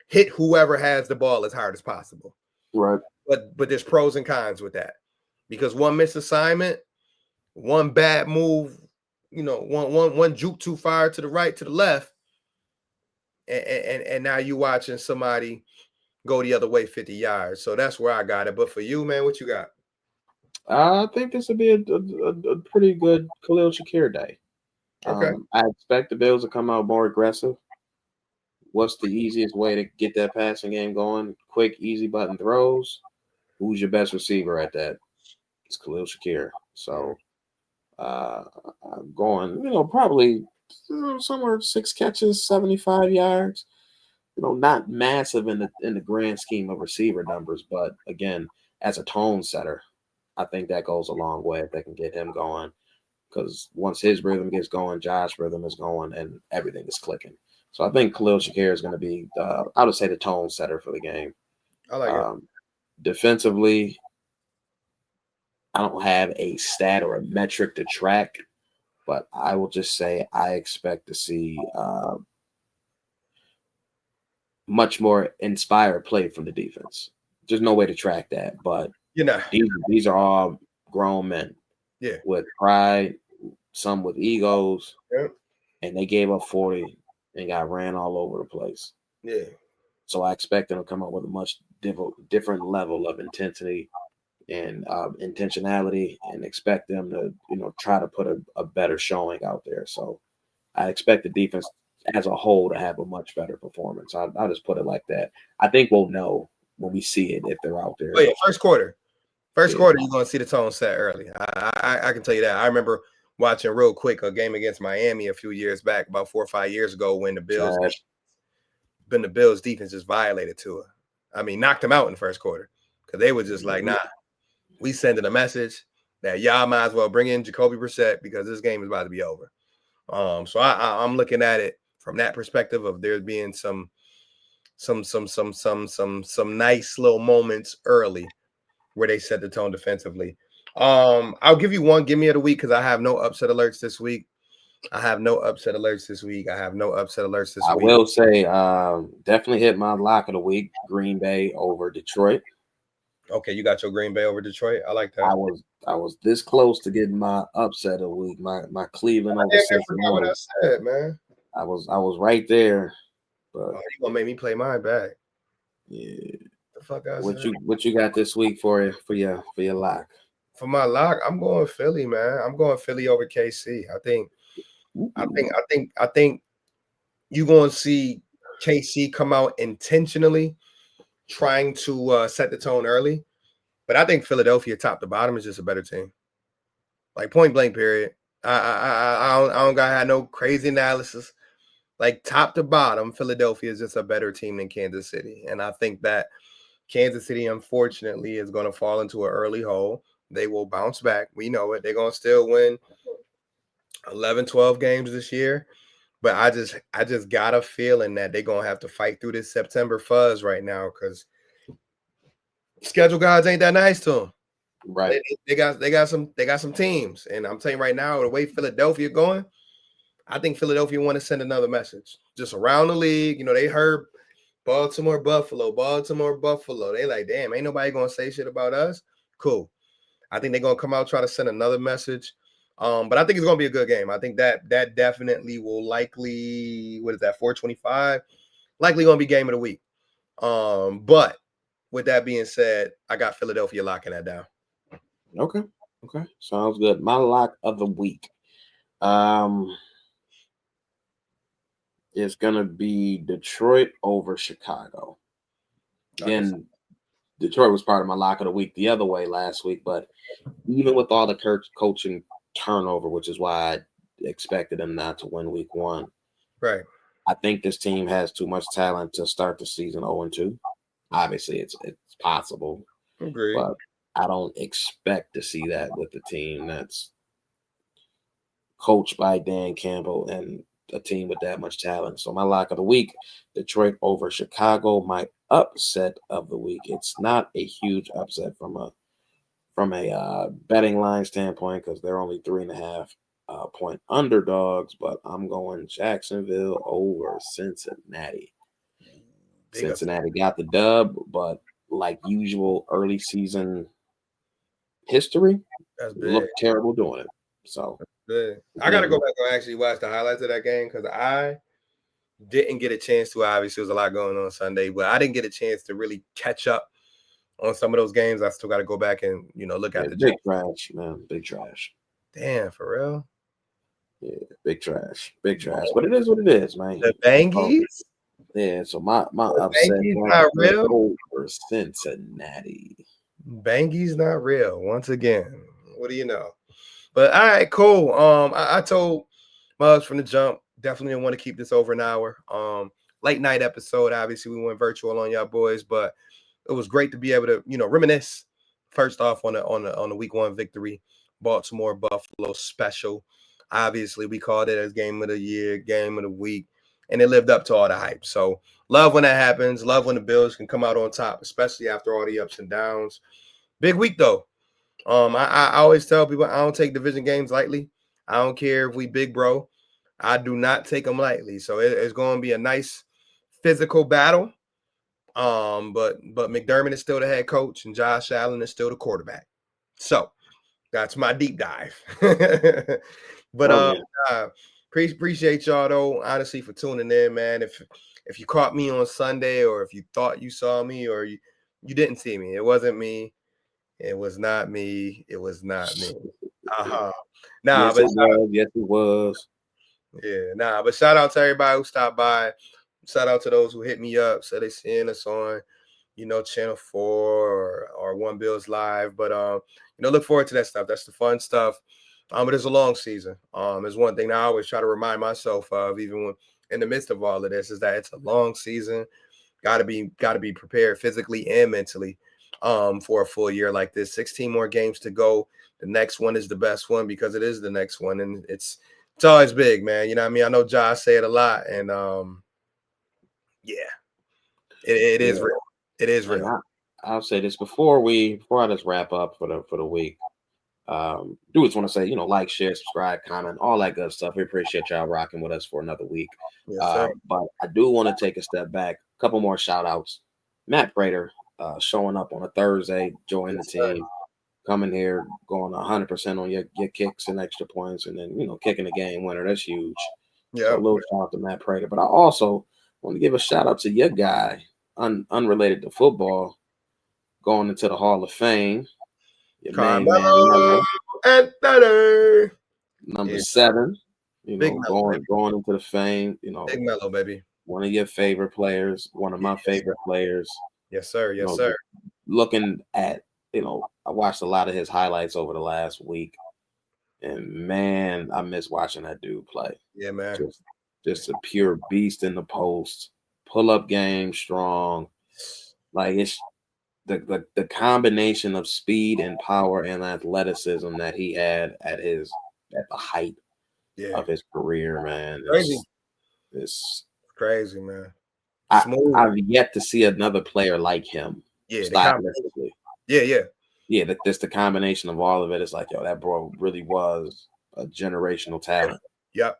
hit whoever has the ball as hard as possible. Right. But there's pros and cons with that because one missed assignment, one bad move, you know, one juke too far to the right, to the left, and now you watching somebody go the other way 50 yards. So that's where I got it. But for you, man, what you got? I think this would be a pretty good Khalil Shakir day. Okay. I expect the Bills to come out more aggressive. What's the easiest way to get that passing game going? Quick, easy button throws. Who's your best receiver at that? It's Khalil Shakir. So uh, I'm going, probably somewhere 6 catches, 75 yards. Not massive in the grand scheme of receiver numbers, but again, as a tone setter, I think that goes a long way if they can get him going. Because once his rhythm gets going, Josh's rhythm is going, and everything is clicking. So I think Khalil Shakir is going to be, I would say, the tone setter for the game. I like it. Um, Defensively, I don't have a stat or a metric to track, but I will just say I expect to see much more inspired play from the defense. There's no way to track that, but You know, these are all grown men yeah. with pride, some with egos, Yeah. and they gave up 40 and got ran all over the place. Yeah. So I expect them to come up with a much different level of intensity and intentionality, and expect them to try to put a better showing out there. So I expect the defense as a whole to have a much better performance. I'll just put it like that. I think we'll know when we see it if they're out there. Oh yeah, first quarter. First Yeah, quarter, you're gonna see the tone set early. I can tell you that. I remember watching real quick a game against Miami a few years back, about 4 or 5 years ago, when trash. the Bills defense just violated Tua. I mean, knocked him out in the first quarter because they were just like, Mhm. nah, we sending a message that y'all might as well bring in Jacoby Brissett because this game is about to be over. So I'm looking at it from that perspective of there being some nice little moments early where they set the tone defensively. I'll give you one give me of the week because I have no upset alerts this week. I have no upset alerts this week. I will say, definitely hit my lock of the week: Green Bay over Detroit. Okay, you got your Green Bay over Detroit. I like I that. was I was this close to getting my upset of the week, my Cleveland I over damn near forgot what I Cincinnati. said, man. I was right there, but Oh, you gonna make me play mine back? yeah. The fuck I What said? you got this week for your lock? For my lock, I'm going Philly, man. I'm going Philly over KC. Ooh, I think you gonna see KC come out intentionally trying to set the tone early. But I think Philadelphia, top to bottom, is just a better team. Like point blank, period. I don't got have no crazy analysis. Like top to bottom, Philadelphia is just a better team than Kansas City, and I think that Kansas City, unfortunately, is going to fall into an early hole. They will bounce back. We know it. They're going to still win 11, 12 games this year. But I just got a feeling that they're going to have to fight through this September fuzz right now because schedule gods ain't that nice to them. right, They got some teams, and I'm telling you right now, the way Philadelphia going, I think Philadelphia want to send another message just around the league. You know, they heard Baltimore, Buffalo, Baltimore, Buffalo. They like, damn, ain't nobody gonna say shit about us. Cool. I think they're gonna come out try to send another message. But I think it's gonna be a good game. I think that definitely will likely, what is that, 425? Likely gonna be game of the week. But with that being said, I got Philadelphia locking that down. okay, sounds good. My lock of the week. Um, it's gonna be Detroit over Chicago. I can. Again, Detroit was part of my lock of the week the other way last week, but even with all the coaching turnover, which is why I expected them not to win week one, Right. I think this team has too much talent to start the season 0-2. Obviously, it's possible, Agreed. but I don't expect to see that with the team that's coached by Dan Campbell and a team with that much talent. So my lock of the week, Detroit over Chicago. My upset of the week. It's not a huge upset from a betting line standpoint because they're only 3.5 point underdogs, but I'm going Jacksonville over Cincinnati. Big up. Cincinnati got the dub, but like usual, early season history That's big. looked terrible doing it. So Big. I got to go again, back and actually watch the highlights of that game because I didn't get a chance to. Obviously, there was a lot going on Sunday, but I didn't get a chance to really catch up on some of those games. I still got to go back and look yeah, at the big Jump. trash, man, big trash. Damn, for real. Yeah, big trash, big trash. But it is what it is, man. The So Bangies. yeah, so my The upset Bangies not Jacksonville real. over Cincinnati. Bangies not real. Once again, what do you know? But all right, cool. I told Muggs from the jump, definitely didn't want to keep this over an hour. Late night episode. Obviously, we went virtual on y'all boys, but it was great to be able to, reminisce. First off, on the week one victory, Baltimore Buffalo special. Obviously, we called it as game of the year, game of the week, and it lived up to all the hype. So love when that happens. Love when the Bills can come out on top, especially after all the ups and downs. Big week though. I always tell people I don't take division games lightly. I don't care if we big bro. I do not take them lightly. So it's going to be a nice physical battle. But McDermott is still the head coach, and Josh Allen is still the quarterback. So that's my deep dive. but Oh yeah, uh, appreciate y'all though, honestly, for tuning in, man. If you caught me on Sunday, or if you thought you saw me, or you didn't see me, it wasn't me. It was not me. It was not me. Uh-huh. Nah, yes but it was, yes it was. but shout out to everybody who stopped by. Shout out to those who hit me up, so they seeing us on, Channel 4 or One Bills Live. But look forward to that stuff. That's the fun stuff. But it's a long season. There's one thing that I always try to remind myself of, even when in the midst of all of this, is that it's a long season. Gotta be prepared physically and mentally for a full year like this. 16 more games to go. The next one is the best one because it is the next one, and it's always big, man. You know what I mean? I know Josh say it a lot, and yeah, it is Yeah, real. It is and real. I'll say this before I just wrap up for the week. Do just want to say, like, share, subscribe, comment, all that good stuff. We appreciate y'all rocking with us for another week. Yes, sir. But I do want to take a step back. A couple more shout outs. Matt Prater showing up on a Thursday, joining the Yes, sir. team, coming here, going 100% on your kicks and extra points, and then, kicking the game winner. That's huge. So a Yep. little shout out to Matt Prater. But I also want to give a shout out to your guy, unrelated to football, going into the Hall of Fame. Your main man, Carmelo Melo, Anthony. number Yeah, 7, big Melo, baby. going into the fame, Big Melo, baby. one of your favorite players, one of my Yes, favorite players, yes, sir. you Yes, know, sir. looking at, I watched a lot of his highlights over the last week, and man, I miss watching that dude play. Yeah, man. Just just a pure beast in the post, pull up game strong. Like it's the combination of speed and power and athleticism that he had at the height Yeah, of his career, man. crazy, It's crazy, man. I Smooth. I've yet to see another player like him Yeah, the combination. stylistically. Yeah, yeah. Yeah, that just the combination of all of it is like, yo, that bro really was a generational talent. Yep.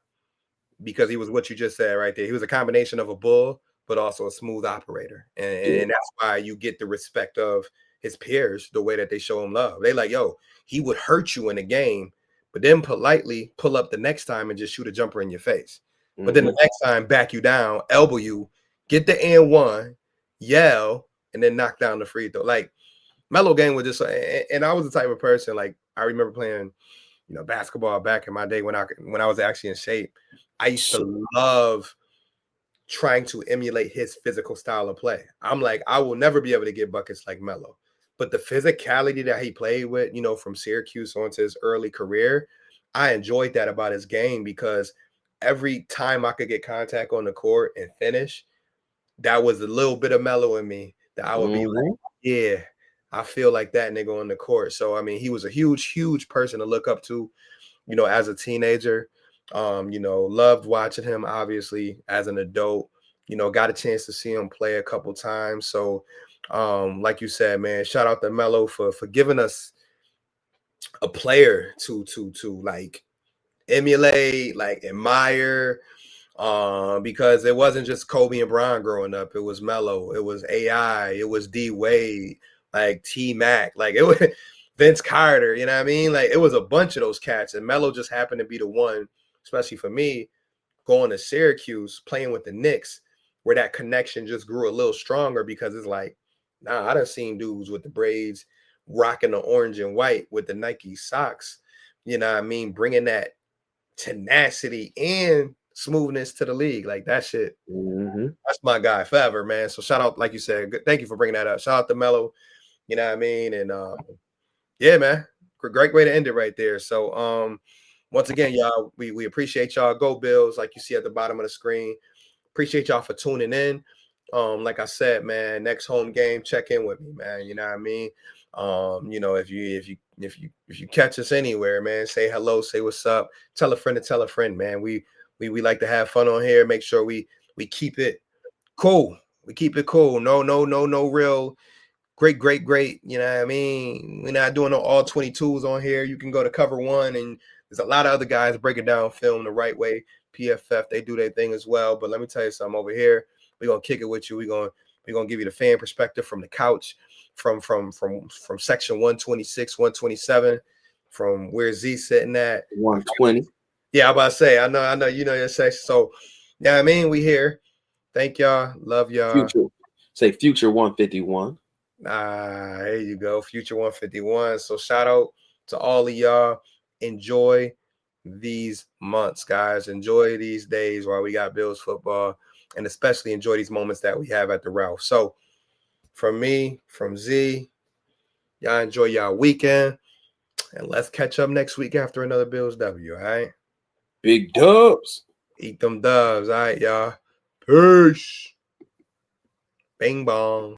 Because he was what you just said right there. He was a combination of a bull, but also a smooth operator. And, Yeah. and that's why you get the respect of his peers, the way that they show him love. They like, yo, he would hurt you in a game, but then politely pull up the next time and just shoot a jumper in your face. But then Hmm. the next time, back you down, elbow you, get the and one, yell, and then knock down the free throw. Like Melo game was just, and I was the type of person, like I remember playing basketball back in my day when I was actually in shape, I used to love trying to emulate his physical style of play. I'm like, I will never be able to get buckets like Melo. But the physicality that he played with, from Syracuse onto his early career, I enjoyed that about his game because every time I could get contact on the court and finish, that was a little bit of Melo in me that I would be like, yeah, I feel like that nigga on the court. So, I mean, he was a huge, huge person to look up to, as a teenager. Loved watching him, obviously, as an adult. Got a chance to see him play a couple times. So, like you said, man, shout out to Melo for giving us a player to like emulate, like admire, because it wasn't just Kobe and Bron growing up. It was Melo, it was AI, it was D Wade, like T Mac, like it was Vince Carter. You know what I mean? Like it was a bunch of those cats, and Melo just happened to be the one, especially for me, going to Syracuse, playing with the Knicks, where that connection just grew a little stronger because it's like, nah, I done seen dudes with the braids, rocking the orange and white with the Nike socks. You know what I mean? Bringing that tenacity and smoothness to the league. Like that shit. That's my guy forever, man. So shout out, like you said, thank you for bringing that up. Shout out to Melo. You know what I mean? And yeah, man, great way to end it right there. So once again, y'all, we appreciate y'all. Go Bills, like you see at the bottom of the screen. Appreciate y'all for tuning in. Like I said, man, next home game, check in with me, man. You know what I mean? If you catch us anywhere, man, say hello, say what's up, tell a friend to tell a friend, man. We like to have fun on here. Make sure we keep it cool. We keep it cool. No real great. You know what I mean? We're not doing no all 22s on here. You can go to cover one, and there's a lot of other guys breaking down film the right way. PFF, they do their thing as well. But let me tell you something over here. We're gonna kick it with you. We're gonna give you the fan perspective from the couch, from section 126, 127, from where Z's sitting at. 120. Yeah, I'm about to say, I know you know your section. So yeah, I mean, we here. Thank y'all. Love y'all. Future 151. There you go. Future 151. So shout out to all of y'all. Enjoy these months, guys. Enjoy these days while we got Bills football, and especially enjoy these moments that we have at the Ralph. So from me, from Z, y'all enjoy y'all weekend, and let's catch up next week after another Bills W. All right. Big dubs. Eat them dubs. All right, y'all. Peace. Bing bong.